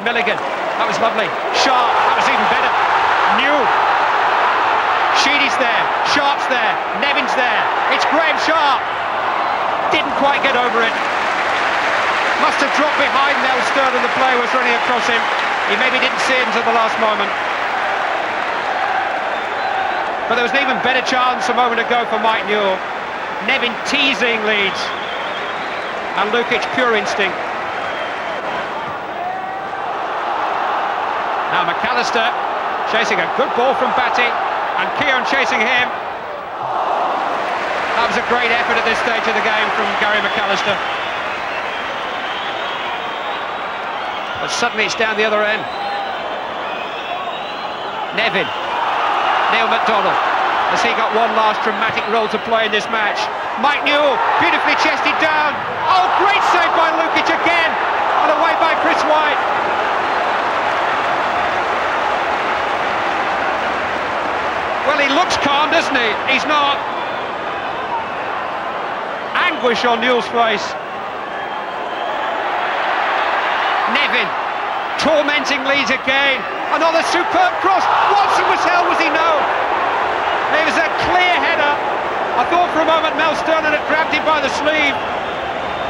Milligan, that was lovely. Sharp, that was even better. Newell. Sheedy's there, Sharp's there, Nevin's there. It's Graham Sharp. Didn't quite get over it. Must have dropped behind Nell Sterling, the player was running across him. He maybe didn't see it until the last moment. But there was an even better chance a moment ago for Mike Newell. Nevin teasing Leeds. And Lukic pure instinct. Now McAllister chasing a good ball from Batty. And Keown chasing him. That was a great effort at this stage of the game from Gary McAllister. But suddenly it's down the other end. Nevin. Neil MacDonald. Has he got one last dramatic role to play in this match? Mike Newell, beautifully chested down. Oh, great save by Lukic again. And away by Chris White. Well, he looks calm, doesn't he? He's not. Anguish on Newell's face. Nevin, tormenting Leeds again. Another superb cross. Watson was held, was he? No. It was a clear header. I thought for a moment Mel Sterling had grabbed him by the sleeve,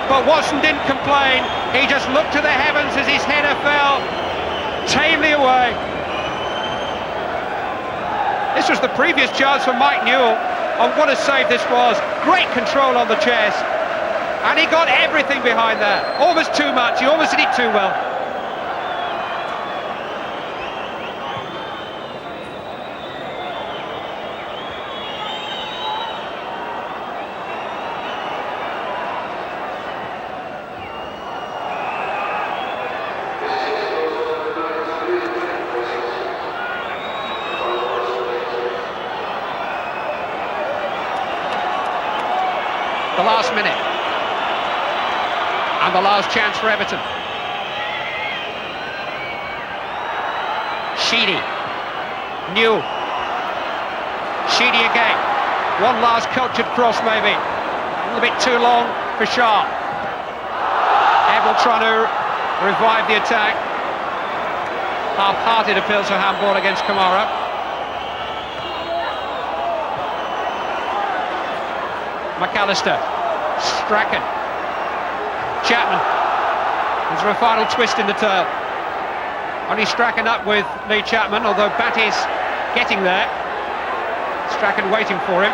but Watson didn't complain. He just looked to the heavens as his header fell tamely away. This was the previous chance for Mike Newell, and what a save this was. Great control on the chest, and he got everything behind that. Almost too much, he almost did it too well. The last minute and the last chance for Everton. Sheedy, Newell, Sheedy again. One last cultured cross maybe, a little bit too long for Sharp. Avril trying to revive the attack. Half-hearted appeals for handball against Kamara. McAllister, Strachan, Chapman. Is there a final twist in the tail? Only Strachan up with Lee Chapman, although Batty's getting there. Strachan waiting for him.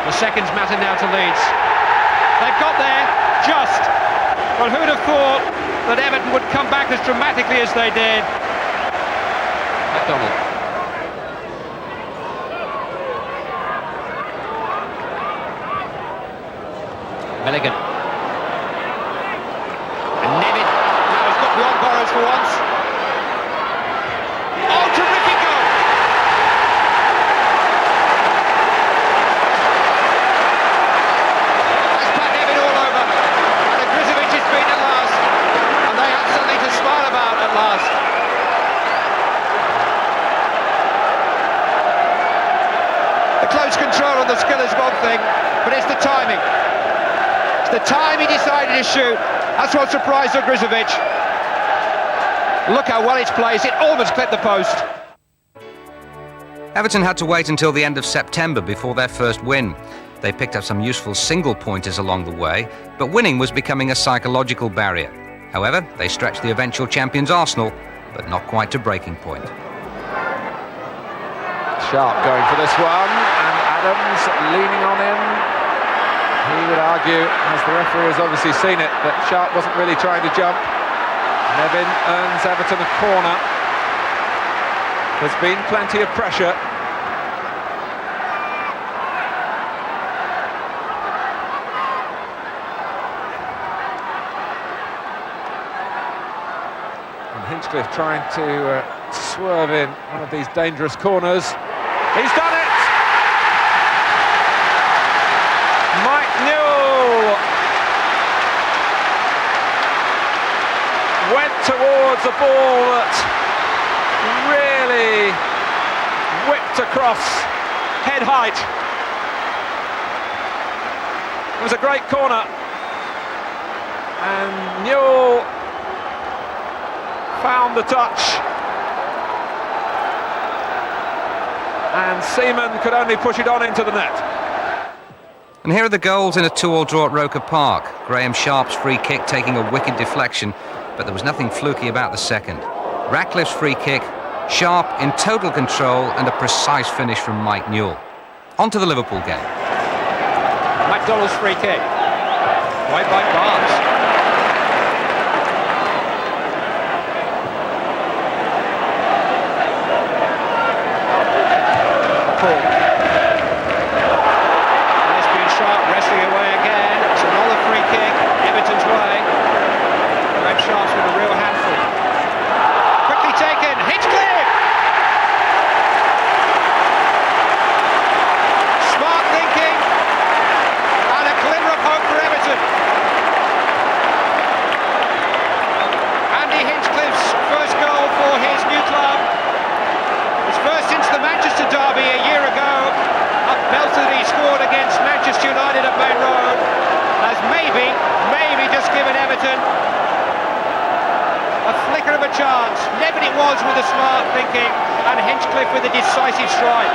The seconds matter now to Leeds. They've got there, just. Well, who'd have thought that Everton would come back as dramatically as they did? MacDonald. Milligan. And Nevin. Now he's got beyond Burrows for once. Oh, terrific goal! That's Pat Nevin all over. And Grizovic is beaten at last. And they have something to smile about at last. The close control on the skill is one thing, but it's the timing. It's the time he decided to shoot. That's what surprised Ugrizovic. Look how well it's placed. It almost clipped the post. Everton had to wait until the end of September before their first win. They picked up some useful single pointers along the way, but winning was becoming a psychological barrier. However, they stretched the eventual champions Arsenal, but not quite to breaking point. Sharp going for this one, and Adams leaning on him. He would argue, as the referee has obviously seen it, that Sharp wasn't really trying to jump. Nevin earns Everton a corner. There's been plenty of pressure. And Hinchcliffe trying to swerve in one of these dangerous corners. He's done it! Mike Newell went towards a ball that really whipped across head height. It was a great corner, and Newell found the touch, and Seaman could only push it on into the net. And here are the goals in a 2-2 draw at Roker Park. Graham Sharp's free kick taking a wicked deflection, but there was nothing fluky about the second. Ratcliffe's free kick, Sharp in total control, and a precise finish from Mike Newell. On to the Liverpool game. McDonald's free kick. Right by Barnes. Wrestling away again. It's another free kick, Everton's way. Graham Sharp's been a real handful. Quickly taken, Hinchcliffe! Smart thinking, and a glimmer of hope for Everton. Andy Hinchcliffe's first goal for his new club. His first since the Manchester derby a year ago. Up Belton he scored against Manchester United at Main Road, has maybe just given Everton a flicker of a chance. Nevin it was with the smart thinking, and Hinchcliffe with a decisive strike.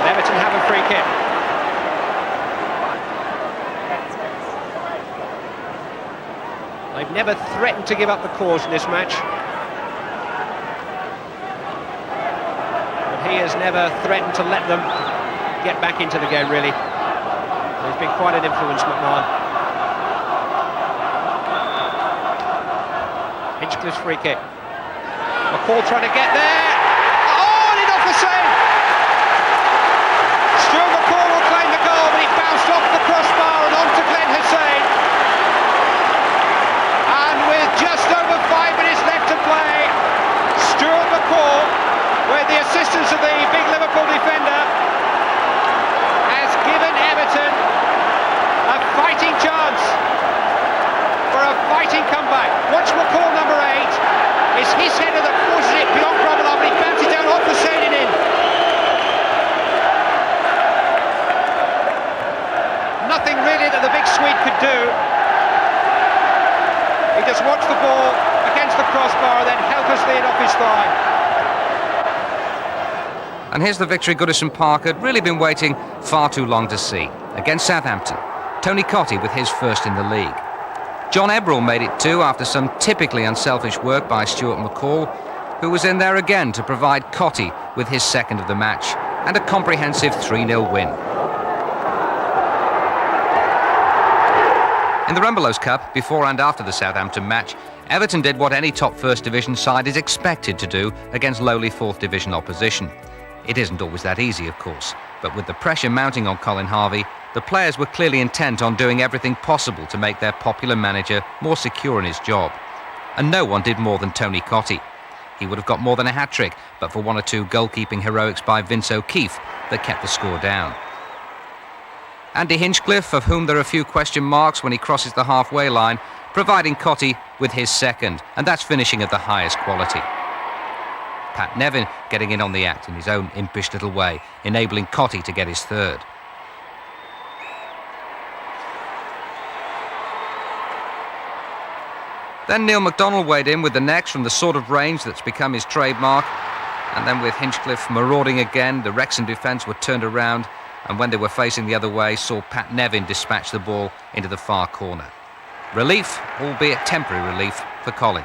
Everton have a free kick. They've never threatened to give up the cause in this match. But he has never threatened to let them get back into the game, really. He's been quite an influence, McMahon. Hinchcliffe's free kick. McCall trying to get there. Oh, and it off the save! Stuart McCall will claim the goal, but it bounced off the crossbar and on to Glenn Hussein. With just over 5 minutes left to play, Stuart McCall, with the assistance of the big Liverpool defender, has given Everton a fighting chance for a fighting comeback. Watch McCall, number 8. It's his header that forces it beyond Grobbelaar, but he bounces down off the Hussein and in. Nothing really that the big Swede could do. He just watched the ball against the crossbar and then helplessly in off his thigh. And here's the victory Goodison Park had really been waiting far too long to see. Against Southampton, Tony Cottee with his first in the league. John Ebrell made it too after some typically unselfish work by Stuart McCall, who was in there again to provide Cottee with his second of the match and a comprehensive 3-0 win. In the Rumbelows Cup, before and after the Southampton match, Everton did what any top First Division side is expected to do against lowly Fourth Division opposition. It isn't always that easy, of course, but with the pressure mounting on Colin Harvey, the players were clearly intent on doing everything possible to make their popular manager more secure in his job. And no one did more than Tony Cottee. He would have got more than a hat-trick, but for 1 or 2 goalkeeping heroics by Vince O'Keefe that kept the score down. Andy Hinchcliffe, of whom there are a few question marks when he crosses the halfway line, providing Cottee with his second, and that's finishing of the highest quality. Pat Nevin getting in on the act in his own impish little way, enabling Cottee to get his third. Then Neil MacDonald weighed in with the next from the sort of range that's become his trademark. And then with Hinchcliffe marauding again, the Wrexham defence were turned around, and when they were facing the other way, saw Pat Nevin dispatch the ball into the far corner. Relief, albeit temporary relief, for Colin.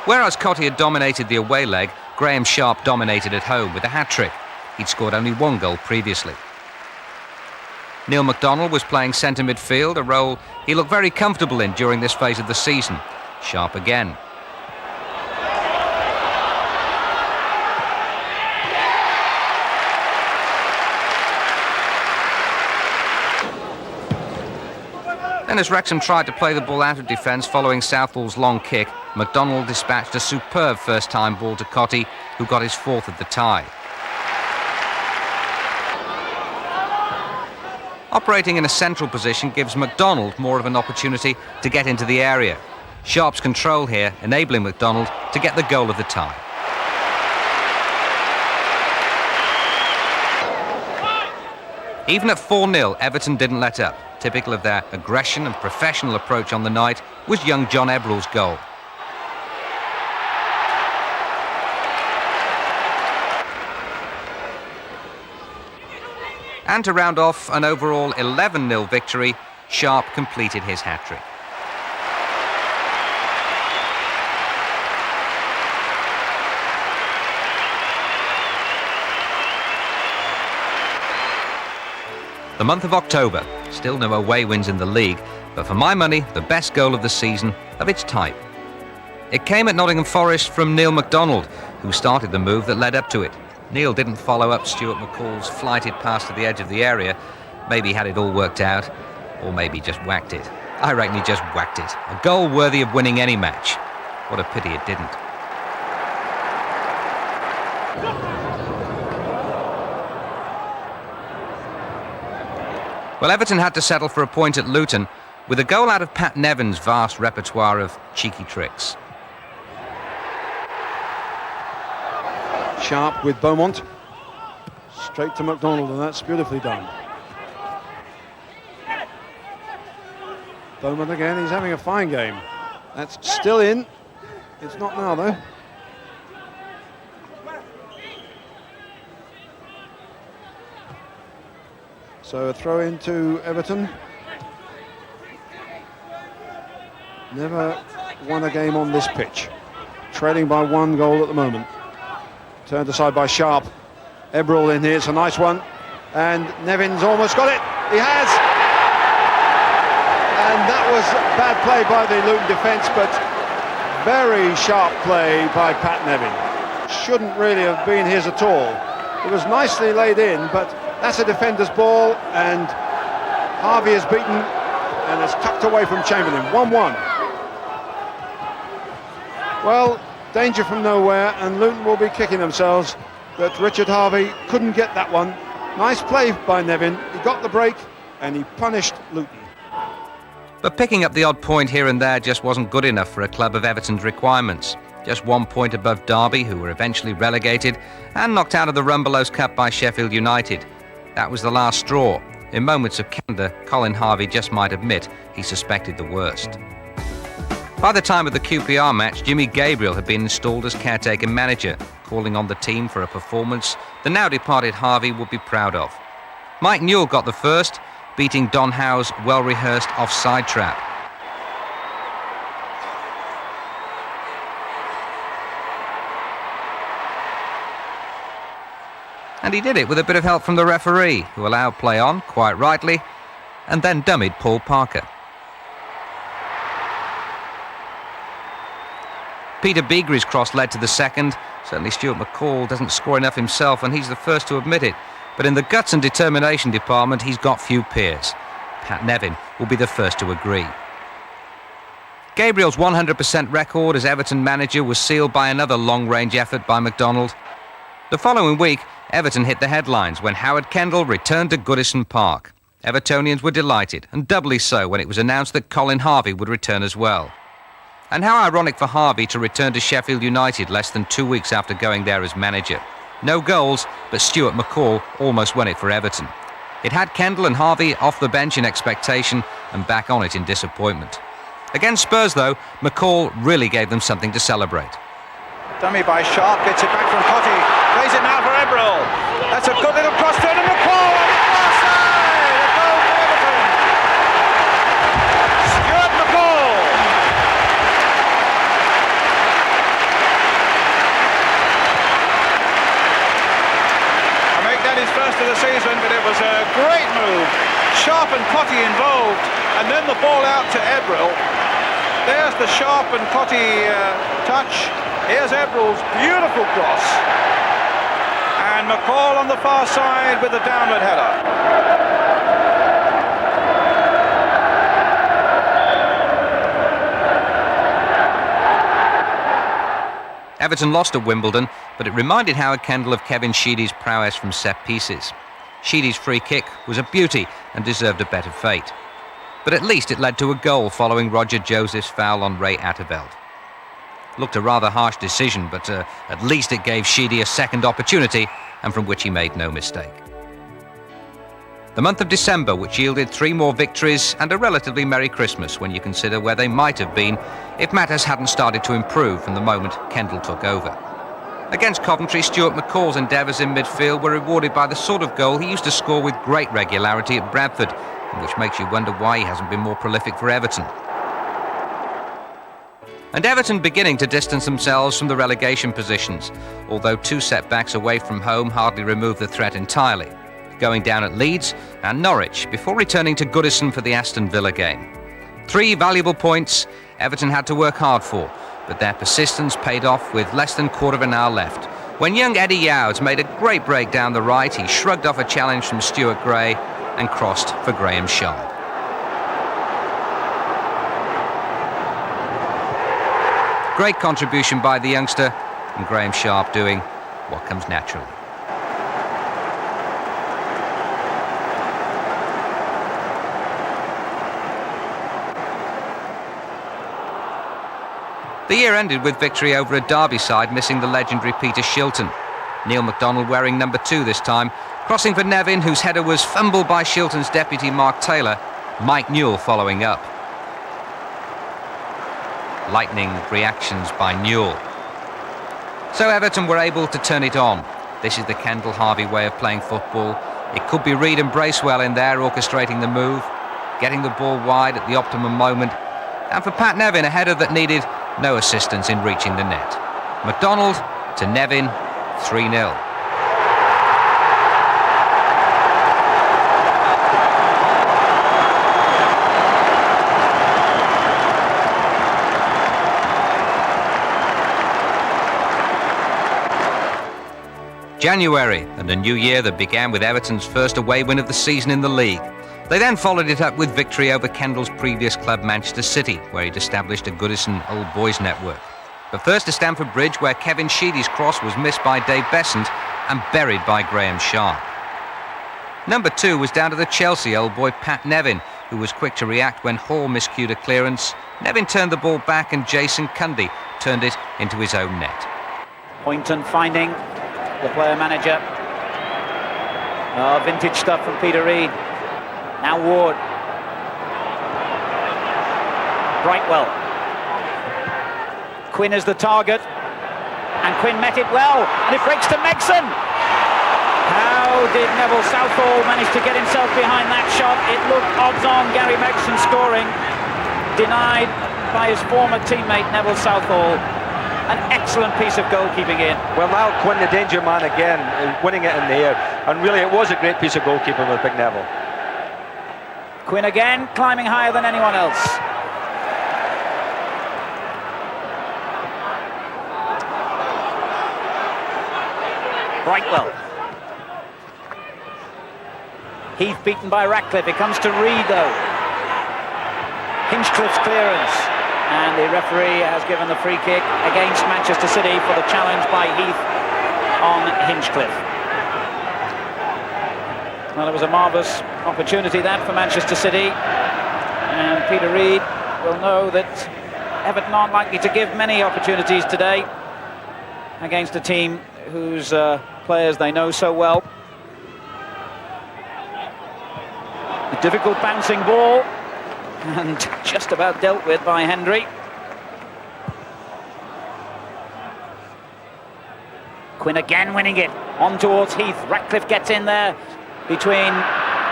Whereas Cottee had dominated the away leg, Graham Sharp dominated at home with a hat-trick. He'd scored only one goal previously. Neil MacDonald was playing centre midfield, a role he looked very comfortable in during this phase of the season. Sharp again. Then as Wrexham tried to play the ball out of defence following Southall's long kick, MacDonald dispatched a superb first-time ball to Cottee, who got his fourth of the tie. Operating in a central position gives MacDonald more of an opportunity to get into the area. Sharp's control here enabling MacDonald to get the goal of the tie. Even at 4-0, Everton didn't let up. Typical of their aggression and professional approach on the night was young John Ebrill's goal. And to round off an overall 11-0 victory, Sharp completed his hat-trick. The month of October, still no away wins in the league, but for my money, the best goal of the season of its type. It came at Nottingham Forest from Neil MacDonald, who started the move that led up to it. Neil didn't follow up Stuart McCall's flighted pass to the edge of the area. Maybe he had it all worked out, or maybe just whacked it. I reckon he just whacked it. A goal worthy of winning any match. What a pity it didn't. Well, Everton had to settle for a point at Luton with a goal out of Pat Nevin's vast repertoire of cheeky tricks. Sharp with Beaumont. Straight to MacDonald, and that's beautifully done. Beaumont again, he's having a fine game. That's still in. It's not now, though. So a throw into Everton. Never won a game on this pitch. Trailing by 1 goal at the moment. Turned aside by Sharp. Ebrill in here, it's a nice one. And Nevin's almost got it. He has! And that was bad play by the Luton defence, but very sharp play by Pat Nevin. Shouldn't really have been his at all. It was nicely laid in, but that's a defender's ball, and Harvey is beaten and is tucked away from Chamberlain. 1-1. Well, danger from nowhere, and Luton will be kicking themselves that Richard Harvey couldn't get that one. Nice play by Nevin. He got the break and he punished Luton. But picking up the odd point here and there just wasn't good enough for a club of Everton's requirements. Just 1 point above Derby, who were eventually relegated and knocked out of the Rumbelows Cup by Sheffield United. That was the last straw. In moments of candour, Colin Harvey just might admit he suspected the worst. By the time of the QPR match, Jimmy Gabriel had been installed as caretaker manager, calling on the team for a performance the now departed Harvey would be proud of. Mike Newell got the first, beating Don Howe's well-rehearsed offside trap. And he did it with a bit of help from the referee, who allowed play on, quite rightly, and then dummied Paul Parker. Peter Beagre's cross led to the second. Certainly Stuart McCall doesn't score enough himself, and he's the first to admit it. But in the guts and determination department, he's got few peers. Pat Nevin will be the first to agree. Gabriel's 100% record as Everton manager was sealed by another long-range effort by MacDonald. The following week, Everton hit the headlines when Howard Kendall returned to Goodison Park. Evertonians were delighted, and doubly so when it was announced that Colin Harvey would return as well. And how ironic for Harvey to return to Sheffield United less than 2 weeks after going there as manager. No goals, but Stuart McCall almost won it for Everton. It had Kendall and Harvey off the bench in expectation and back on it in disappointment. Against Spurs, though, McCall really gave them something to celebrate. Dummy by Sharp, gets it back from Cotty, plays it now for Ebril. That's a good little cross turn to McCall on the far side. A goal for Everton. Stuart McCall. I make that his first of the season, but it was a great move. Sharp and Cotty involved, and then the ball out to Ebril. There's the Sharp and Cotty touch. Here's Ebril's beautiful cross. And McCall on the far side with the downward header. Everton lost at Wimbledon, but it reminded Howard Kendall of Kevin Sheedy's prowess from set pieces. Sheedy's free kick was a beauty and deserved a better fate. But at least it led to a goal following Roger Joseph's foul on Ray Atterveld. Looked a rather harsh decision, but at least it gave Sheedy a second opportunity, and from which he made no mistake. The month of December, which yielded 3 more victories and a relatively merry Christmas when you consider where they might have been if matters hadn't started to improve from the moment Kendall took over. Against Coventry, Stuart McCall's endeavours in midfield were rewarded by the sort of goal he used to score with great regularity at Bradford, which makes you wonder why he hasn't been more prolific for Everton. And Everton beginning to distance themselves from the relegation positions, although 2 setbacks away from home hardly removed the threat entirely, going down at Leeds and Norwich before returning to Goodison for the Aston Villa game. 3 valuable points Everton had to work hard for, but their persistence paid off with less than quarter of an hour left. When young Eddie Youds made a great break down the right, he shrugged off a challenge from Stuart Gray and crossed for Graham Sharp. Great contribution by the youngster, and Graham Sharp doing what comes naturally. The year ended with victory over a Derby side missing the legendary Peter Shilton. Neil MacDonald wearing number 2 this time, crossing for Nevin, whose header was fumbled by Shilton's deputy Mark Taylor, Mike Newell following up. Lightning reactions by Newell. So Everton were able to turn it on. This is the Kendall Harvey way of playing football. It could be Reid and Bracewell in there orchestrating the move, getting the ball wide at the optimum moment, and for Pat Nevin a header that needed no assistance in reaching the net. MacDonald to Nevin, 3-0. January, and a new year that began with Everton's first away win of the season in the league. They then followed it up with victory over Kendall's previous club Manchester City, where he'd established a Goodison Old Boys network. But first to Stamford Bridge, where Kevin Sheedy's cross was missed by Dave Besant and buried by Graham Sharp. Number 2 was down to the Chelsea old boy Pat Nevin, who was quick to react when Hall miscued a clearance. Nevin turned the ball back and Jason Cundy turned it into his own net. Poynton finding the player manager. Vintage stuff from Peter Reid. Now Ward. Brightwell. Quinn is the target, and Quinn met it well, and it breaks to Megson. How did Neville Southall manage to get himself behind that shot? It looked odds on Gary Megson scoring, denied by his former teammate Neville Southall. An excellent piece of goalkeeping in. Well, now Quinn, the danger man again, winning it in the air, and really it was a great piece of goalkeeping with Big Neville. Quinn again, climbing higher than anyone else. Brightwell. Heath beaten by Ratcliffe. It comes to Reid though. Hinchcliffe's clearance. And the referee has given the free kick against Manchester City for the challenge by Heath on Hinchcliffe. Well, it was a marvellous opportunity that for Manchester City, and Peter Reid will know that Everton aren't likely to give many opportunities today against a team whose players they know so well. A difficult bouncing ball, and just about dealt with by Hendry. Quinn again winning it, on towards Heath. Ratcliffe gets in there between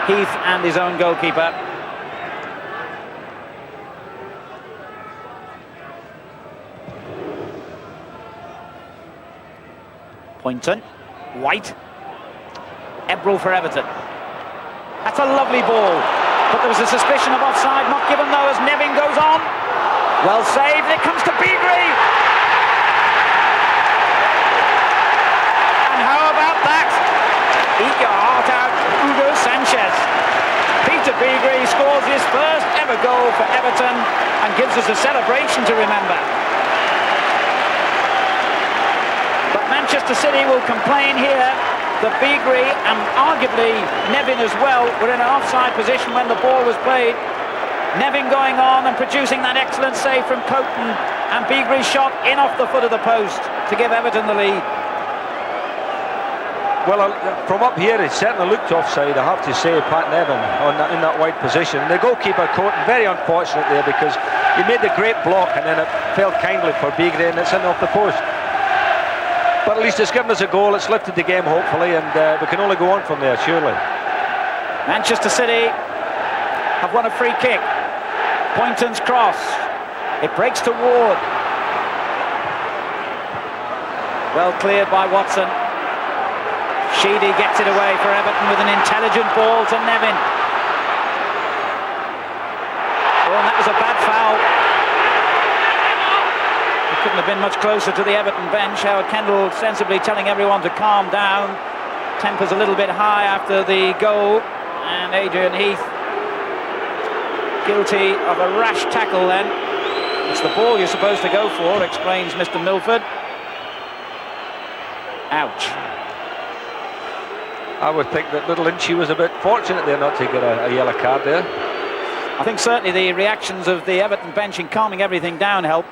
Heath and his own goalkeeper. Poynton, White, Ebrel for Everton. That's a lovely ball, but there was a suspicion of offside, not given though as Nevin goes on. Well saved, it comes to Beagrie. And how about that? Eat your heart out, Hugo Sanchez. Peter Beagrie scores his first ever goal for Everton and gives us a celebration to remember. Manchester City will complain here that Beagrie and arguably Nevin as well were in an offside position when the ball was played. Nevin going on and producing that excellent save from Coton, and Beagrie's shot in off the foot of the post to give Everton the lead. Well, from up here it certainly looked offside, I have to say, Pat Nevin in that wide position. And the goalkeeper Coton, very unfortunate there, because he made the great block and then it fell kindly for Beagrie and it's in off the post. But at least it's given us a goal, it's lifted the game hopefully, and we can only go on from there, surely. Manchester City have won a free kick. Poynton's cross. It breaks to Ward. Well cleared by Watson. Sheedy gets it away for Everton with an intelligent ball to Nevin. Oh, and that was a bad foul. Couldn't have been much closer to the Everton bench. Howard Kendall sensibly telling everyone to calm down. Temper's a little bit high after the goal, and Adrian Heath guilty of a rash tackle then. It's the ball you're supposed to go for, explains Mr. Milford. Ouch. I would think that little Inchy was a bit fortunate there not to get a yellow card there. I think certainly the reactions of the Everton bench in calming everything down helped.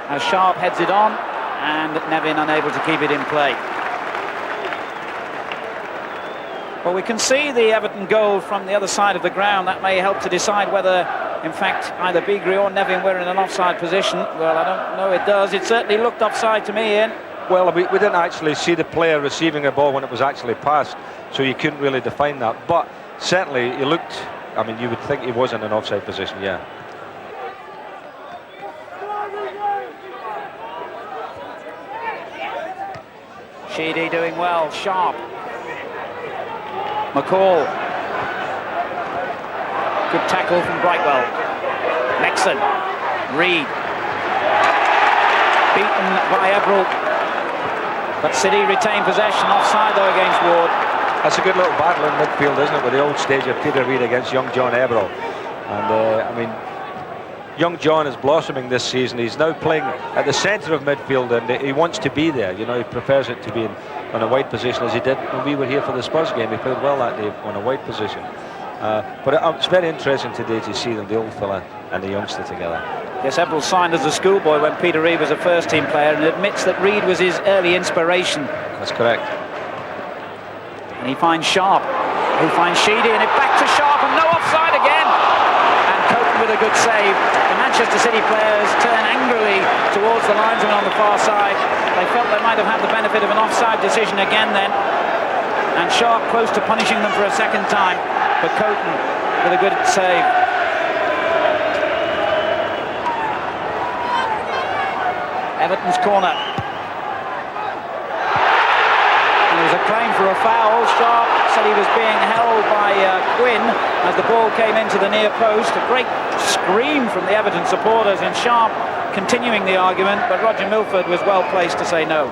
As Sharp heads it on, and Nevin unable to keep it in play. Well, we can see the Everton goal from the other side of the ground. That may help to decide whether, in fact, either Beagrie or Nevin were in an offside position. Well, I don't know it does. It certainly looked offside to me, Ian. Well, we didn't actually see the player receiving a ball when it was actually passed, so you couldn't really define that. But certainly, he looked, I mean, you would think he was in an offside position, yeah. Sheedy doing well, Sharp. McCall. Good tackle from Brightwell. Nexon. Reid. Beaten by Ebrel. But City retain possession, offside though against Ward. That's a good little battle in midfield, isn't it, with the old stage of Peter Reid against young John Ebrel. And I mean, young John is blossoming this season. He's now playing at the centre of midfield, and he wants to be there. You know, he prefers it to be on a wide position, as he did when we were here for the Spurs game. He played well that day on a wide position. But it's very interesting today to see them, the old fella and the youngster together. Yes, Ebrel signed as a schoolboy when Peter Reid was a first-team player, and admits that Reid was his early inspiration. That's correct. And he finds Sharp, who finds Sheedy, and it back to Sharp, and no offside again. And Coton with a good save. The Manchester City players turn angrily towards the linesman on the far side. They felt they might have had the benefit of an offside decision again then. And Sharp close to punishing them for a second time. But Coton with a good save. Everton's corner. And there was a claim for a foul. Sharp said he was being held by Quinn as the ball came into the near post. A great scream from the Everton supporters, and Sharp continuing the argument, but Roger Milford was well placed to say no.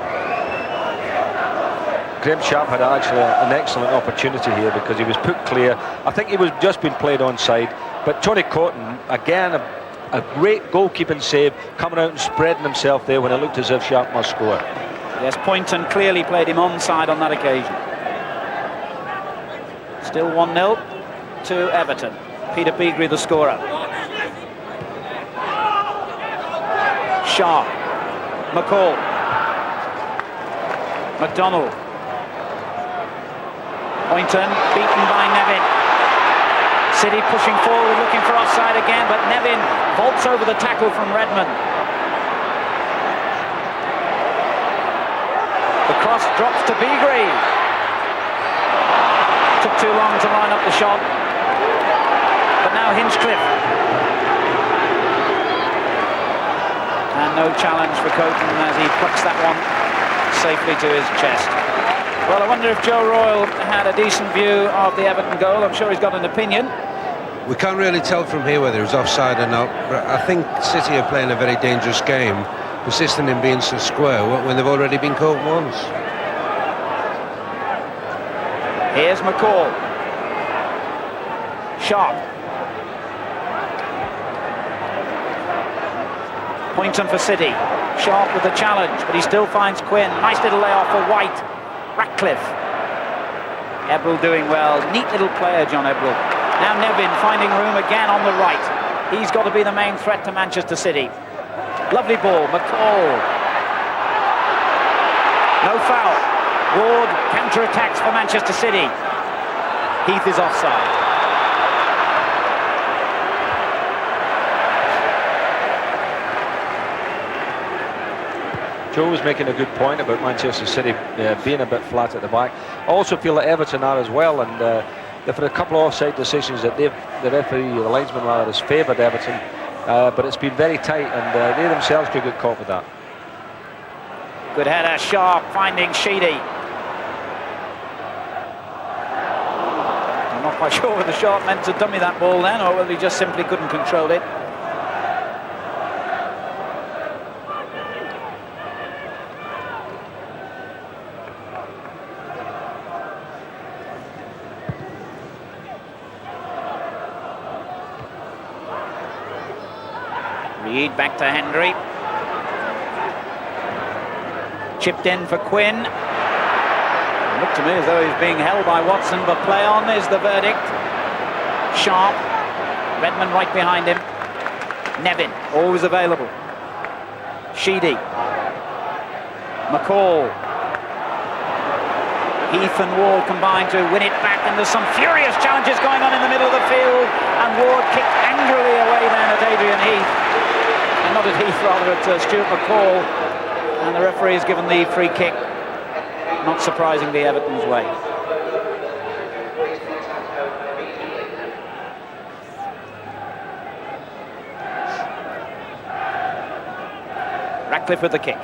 Graham Sharp had actually an excellent opportunity here because he was put clear. I think he was just been played onside, but Tony Coton, again, a great goalkeeping save, coming out and spreading himself there when it looked as if Sharp must score. Yes, Poynton clearly played him onside on that occasion. Still 1-0 to Everton. Peter Beagrie the scorer. Sharp. McCall. McDonald. Poynton beaten by Nevin. City pushing forward, looking for offside again, but Nevin vaults over the tackle from Redmond. The cross drops to Beagrie. Took too long to line up the shot. But now Hinchcliffe. And no challenge for Coton as he plucks that one safely to his chest. Well, I wonder if Joe Royle had a decent view of the Everton goal. I'm sure he's got an opinion. We can't really tell from here whether it's offside or not, but I think City are playing a very dangerous game, persisting in being so square when they've already been caught once. Here's McCall. Sharp. Poynton for City. Sharp with the challenge, but he still finds Quinn. Nice little layoff for White. Ratcliffe. Ebrel doing well. Neat little player, John Ebrel. Now Nevin finding room again on the right. He's got to be the main threat to Manchester City. Lovely ball. McCall. No foul. Ward counter-attacks for Manchester City. Heath is offside. Joe was making a good point about Manchester City being a bit flat at the back. I also feel that Everton are as well, and there for a couple of offside decisions that the referee, or the linesman rather, has favoured Everton, but it's been very tight, and they themselves could get caught with that. Good header, Sharp finding Sheedy. I'm not quite sure whether Sharp meant to dummy that ball then, or whether he just simply couldn't control it. Reed back to Hendry. Chipped in for Quinn. It looked to me as though he's being held by Watson, but play on is the verdict. Sharp. Redmond right behind him. Nevin, always available. Sheedy. McCall. Heath and Ward combined to win it back, and there's some furious challenges going on in the middle of the field, and Ward kicked angrily away then at Adrian Heath. And not at Heath, rather at Stuart McCall. And the referee has given the free kick, not surprisingly Everton's way. Ratcliffe with the kick.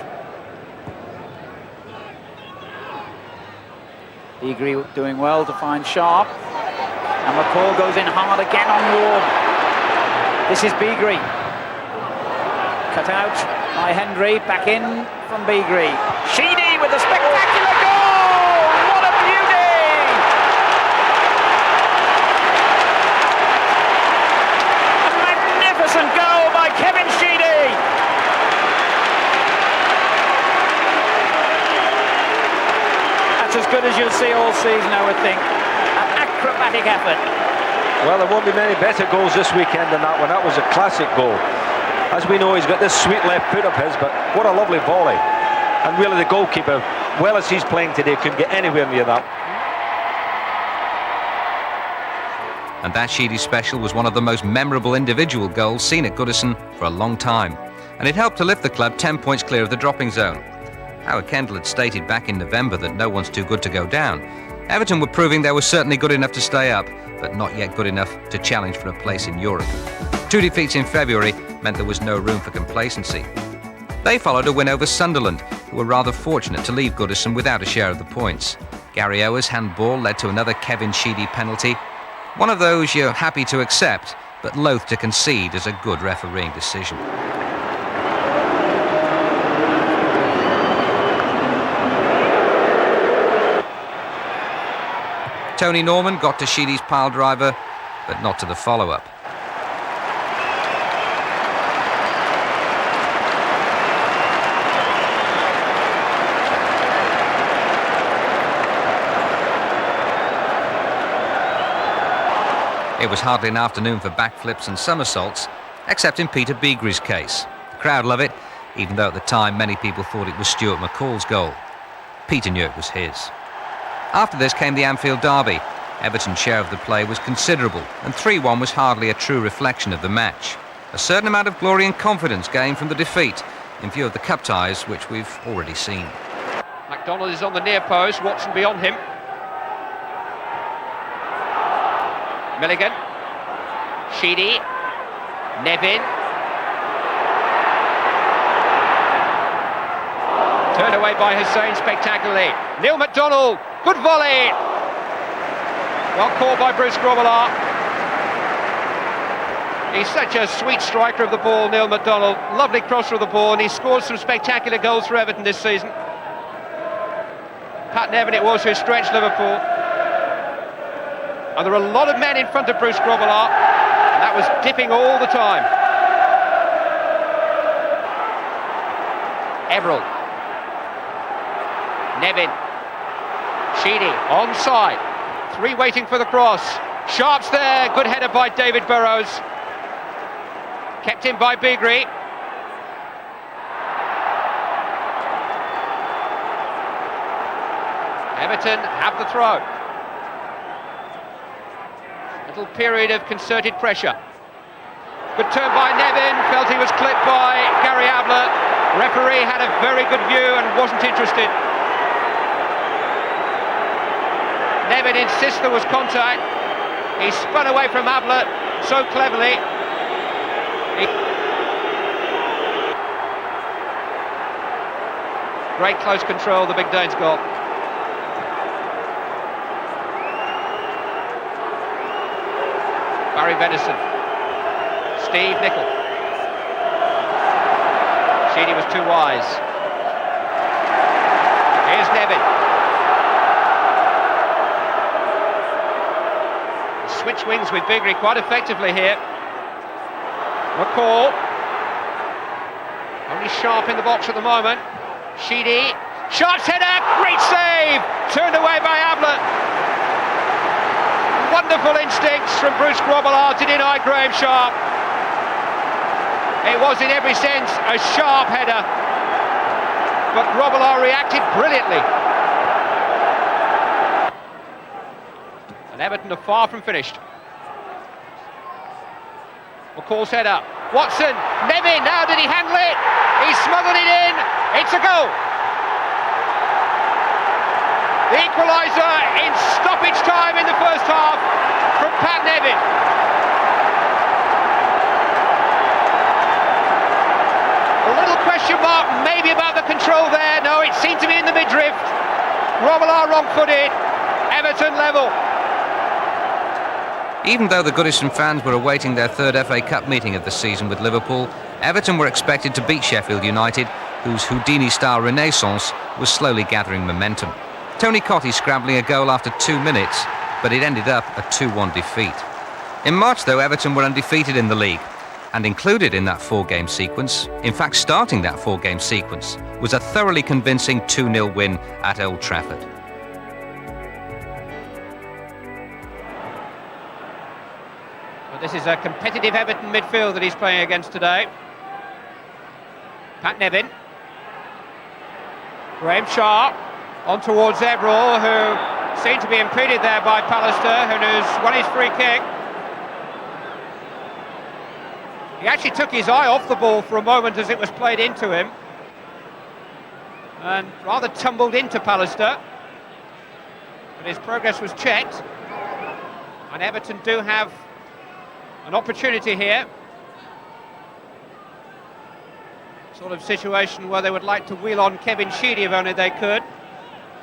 Beagrie doing well to find Sharp. And McCall goes in hard again on Ward. This is Beagrie. Cut out by Hendry, back in from Beagrie. Sheedy with a spectacular goal! What a beauty! A magnificent goal by Kevin Sheedy! That's as good as you'll see all season, I would think. An acrobatic effort. Well, there won't be many better goals this weekend than that one. That was a classic goal. As we know, he's got this sweet left foot of his, but what a lovely volley. And really the goalkeeper, well as he's playing today, couldn't get anywhere near that. And that Sheedy special was one of the most memorable individual goals seen at Goodison for a long time. And it helped to lift the club 10 points clear of the dropping zone. Howard Kendall had stated back in November that no one's too good to go down. Everton were proving they were certainly good enough to stay up, but not yet good enough to challenge for a place in Europe. 2 defeats in February meant there was no room for complacency. They followed a win over Sunderland, who were rather fortunate to leave Goodison without a share of the points. Gary Ower's handball led to another Kevin Sheedy penalty, one of those you're happy to accept, but loath to concede as a good refereeing decision. Tony Norman got to Sheedy's pile driver, but not to the follow-up. It was hardly an afternoon for backflips and somersaults, except in Peter Beagrie's case. The crowd love it, even though at the time many people thought it was Stuart McCall's goal. Peter knew it was his. After this came the Anfield derby. Everton's share of the play was considerable, and 3-1 was hardly a true reflection of the match. A certain amount of glory and confidence gained from the defeat, in view of the cup ties which we've already seen. MacDonald is on the near post, Watson beyond him. Milligan, Sheedy, Nevin. Turned away by Hussein spectacularly. Neil MacDonald, good volley. Well caught by Bruce Grobbelaar. He's such a sweet striker of the ball, Neil MacDonald. Lovely crosser of the ball, and he scored some spectacular goals for Everton this season. Pat Nevin it was who stretched Liverpool. And there are a lot of men in front of Bruce Grobbelaar, and that was dipping all the time. Everton. Nevin. Sheedy, onside. 3 waiting for the cross. Sharp's there, good header by David Burrows. Kept in by Beagrie. Everton have the throw. Little period of concerted pressure. Good turn by Nevin, felt he was clipped by Gary Ablett. Referee had a very good view and wasn't interested. Nevin insists there was contact. He spun away from Ablett so cleverly. Great close control, the Big Dane's goal. Barry Venison, Steve Nicol. Sheedy was too wise. Here's Nevin. Switch wings with Beagrie quite effectively here. McCall. Only Sharp in the box at the moment. Sheedy. Sharp's header, great save! Turned away by Ablett. Wonderful instincts from Bruce Grobbelaar to deny Graham Sharp. It was in every sense a sharp header, but Grobbelaar reacted brilliantly. And Everton are far from finished. McCall's header. Watson, Nevin, now did he handle it? He smuggled it in, it's a goal. The equaliser in stoppage time in the first half from Pat Nevin. A little question mark maybe about the control there. No, it seemed to be in the midriff. Grobbelaar wrong-footed, Everton level. Even though the Goodison fans were awaiting their third FA Cup meeting of the season with Liverpool, Everton were expected to beat Sheffield United, whose Houdini-style renaissance was slowly gathering momentum. Tony Cottee scrambling a goal after 2 minutes, but it ended up a 2-1 defeat. In March, though, Everton were undefeated in the league, and included in that 4-game sequence, in fact starting that 4-game sequence, was a thoroughly convincing 2-0 win at Old Trafford. But this is a competitive Everton midfield that he's playing against today. Pat Nevin. Graham Sharp. On towards Ebrel, who seemed to be impeded there by Pallister, who's won his free kick. He actually took his eye off the ball for a moment as it was played into him, and rather tumbled into Pallister. But his progress was checked, and Everton do have an opportunity here. Sort of situation where they would like to wheel on Kevin Sheedy if only they could.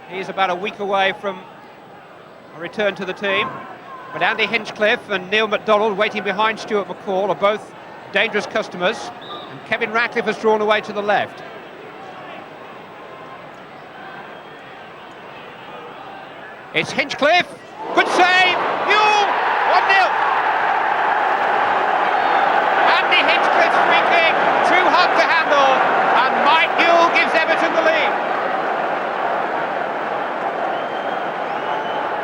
He's about a week away from a return to the team. But Andy Hinchcliffe and Neil MacDonald waiting behind Stuart McCall are both dangerous customers. And Kevin Ratcliffe has drawn away to the left. It's Hinchcliffe. Good save. Newell. 1-0. Andy Hinchcliffe's free kick. Too hot to handle. And Mike Newell gives Everton the lead.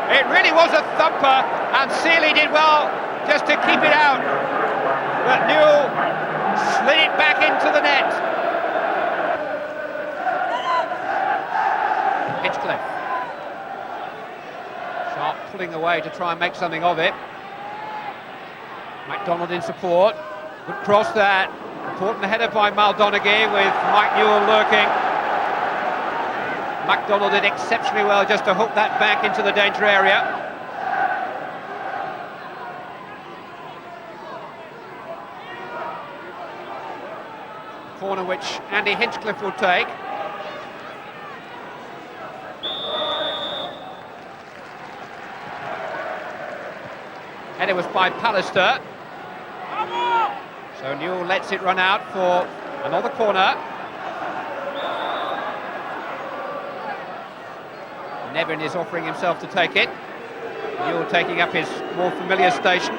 It really was a thumper, and Seeley did well just to keep it out. But Newell slid it back into the net. Hinchcliffe. Sharp pulling away to try and make something of it. MacDonald in support. Good cross that. Important header by Maldonaghy with Mike Newell lurking. MacDonald did exceptionally well just to hook that back into the danger area. Corner which Andy Hinchcliffe will take. Header was by Pallister. So Newell lets it run out for another corner. Nevin is offering himself to take it. Newell taking up his more familiar station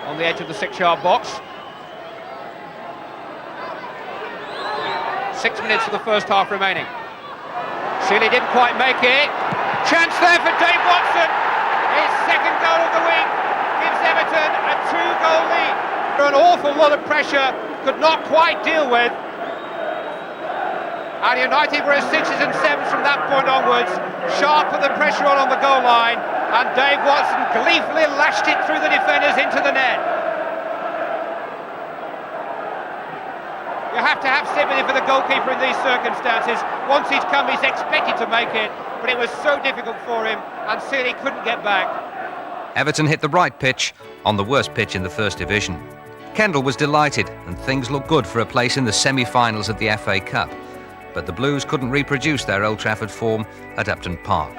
on the edge of the 6-yard box. 6 minutes of the first half remaining. Seeley didn't quite make it. Chance there for Dave Watson. His second goal of the week gives Everton a 2-goal lead. An awful lot of pressure, could not quite deal with. And United were as 6s and 7s from that point onwards. Sharp put the pressure on the goal line, and Dave Watson gleefully lashed it through the defenders into the net. You have to have sympathy for the goalkeeper in these circumstances. Once he's come, he's expected to make it, but it was so difficult for him, and Seeley couldn't get back. Everton hit the right pitch on the worst pitch in the First Division. Kendall was delighted, and things looked good for a place in the semi-finals of the FA Cup. But the Blues couldn't reproduce their Old Trafford form at Upton Park.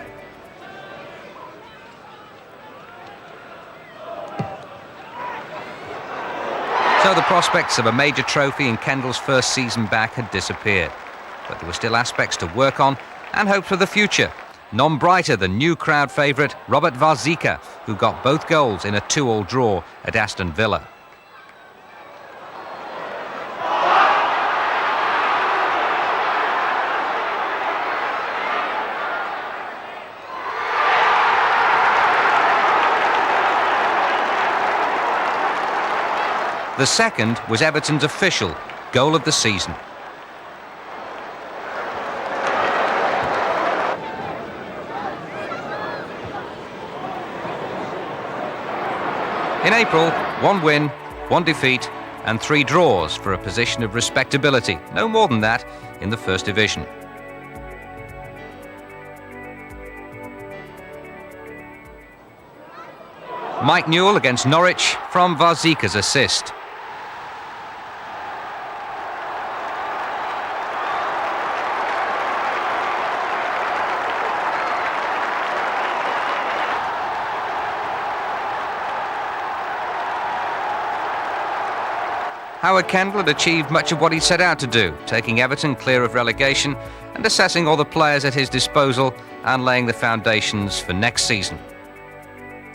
So the prospects of a major trophy in Kendall's first season back had disappeared. But there were still aspects to work on and hope for the future. None brighter than new crowd favourite Robert Varzika, who got both goals in a 2-2 draw at Aston Villa. The second was Everton's official goal of the season. In April, 1 win, 1 defeat and 3 draws for a position of respectability, no more than that, in the First Division. Mike Newell against Norwich from Varzika's assist. Howard Kendall had achieved much of what he set out to do, taking Everton clear of relegation and assessing all the players at his disposal and laying the foundations for next season.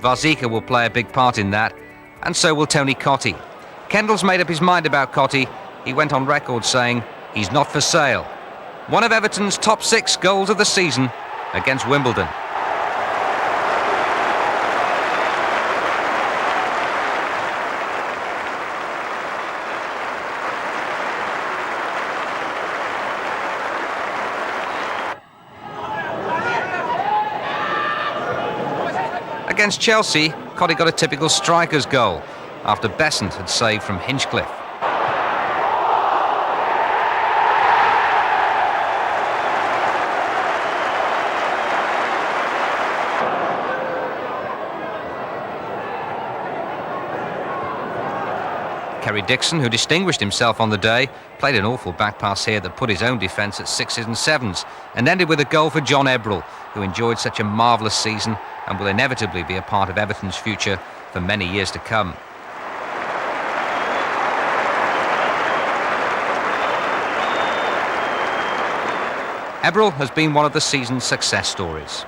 Varzika will play a big part in that, and so will Tony Cottee. Kendall's made up his mind about Cottee. He went on record saying he's not for sale. One of Everton's top 6 goals of the season against Wimbledon. Against Chelsea, Cottee got a typical striker's goal after Besant had saved from Hinchcliffe. Kerry Dixon, who distinguished himself on the day, played an awful back pass here that put his own defence at 6s and 7s and ended with a goal for John Ebrell, who enjoyed such a marvellous season and will inevitably be a part of Everton's future for many years to come. Ebrell has been one of the season's success stories.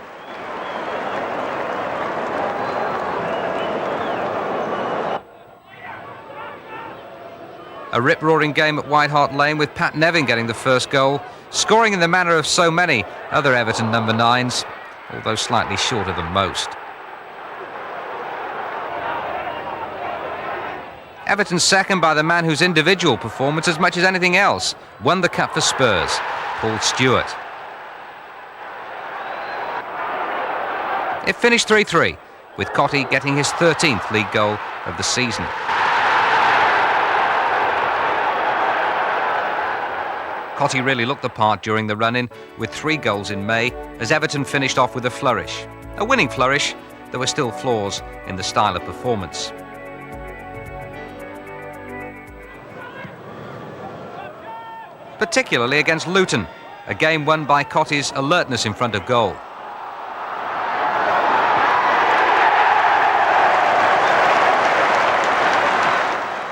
A rip-roaring game at White Hart Lane with Pat Nevin getting the first goal, scoring in the manner of so many other Everton number 9s, although slightly shorter than most. Everton's second by the man whose individual performance, as much as anything else, won the cup for Spurs, Paul Stewart. It finished 3-3, with Cottee getting his 13th league goal of the season. Cottee really looked the part during the run-in, with 3 goals in May, as Everton finished off with a flourish. A winning flourish. There were still flaws in the style of performance. Particularly against Luton, a game won by Cottee's alertness in front of goal.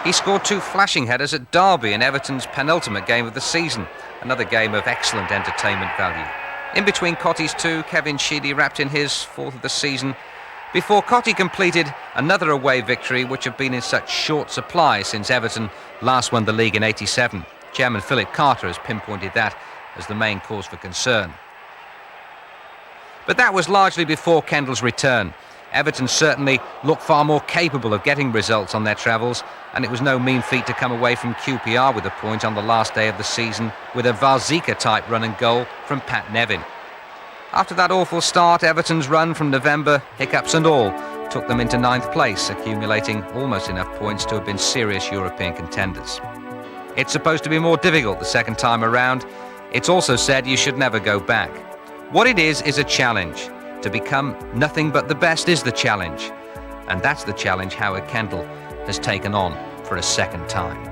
He scored 2 flashing headers at Derby in Everton's penultimate game of the season, another game of excellent entertainment value. In between Cottee's 2, Kevin Sheedy wrapped in his 4th of the season, before Cottee completed another away victory which had been in such short supply since Everton last won the league in '87. Chairman Philip Carter has pinpointed that as the main cause for concern. But that was largely before Kendall's return. Everton certainly looked far more capable of getting results on their travels, and it was no mean feat to come away from QPR with a point on the last day of the season with a Varzika-type run and goal from Pat Nevin. After that awful start, Everton's run from November, hiccups and all, took them into 9th place, accumulating almost enough points to have been serious European contenders. It's supposed to be more difficult the second time around. It's also said you should never go back. What it is a challenge. To become nothing but the best is the challenge. And that's the challenge Howard Kendall has taken on for a second time.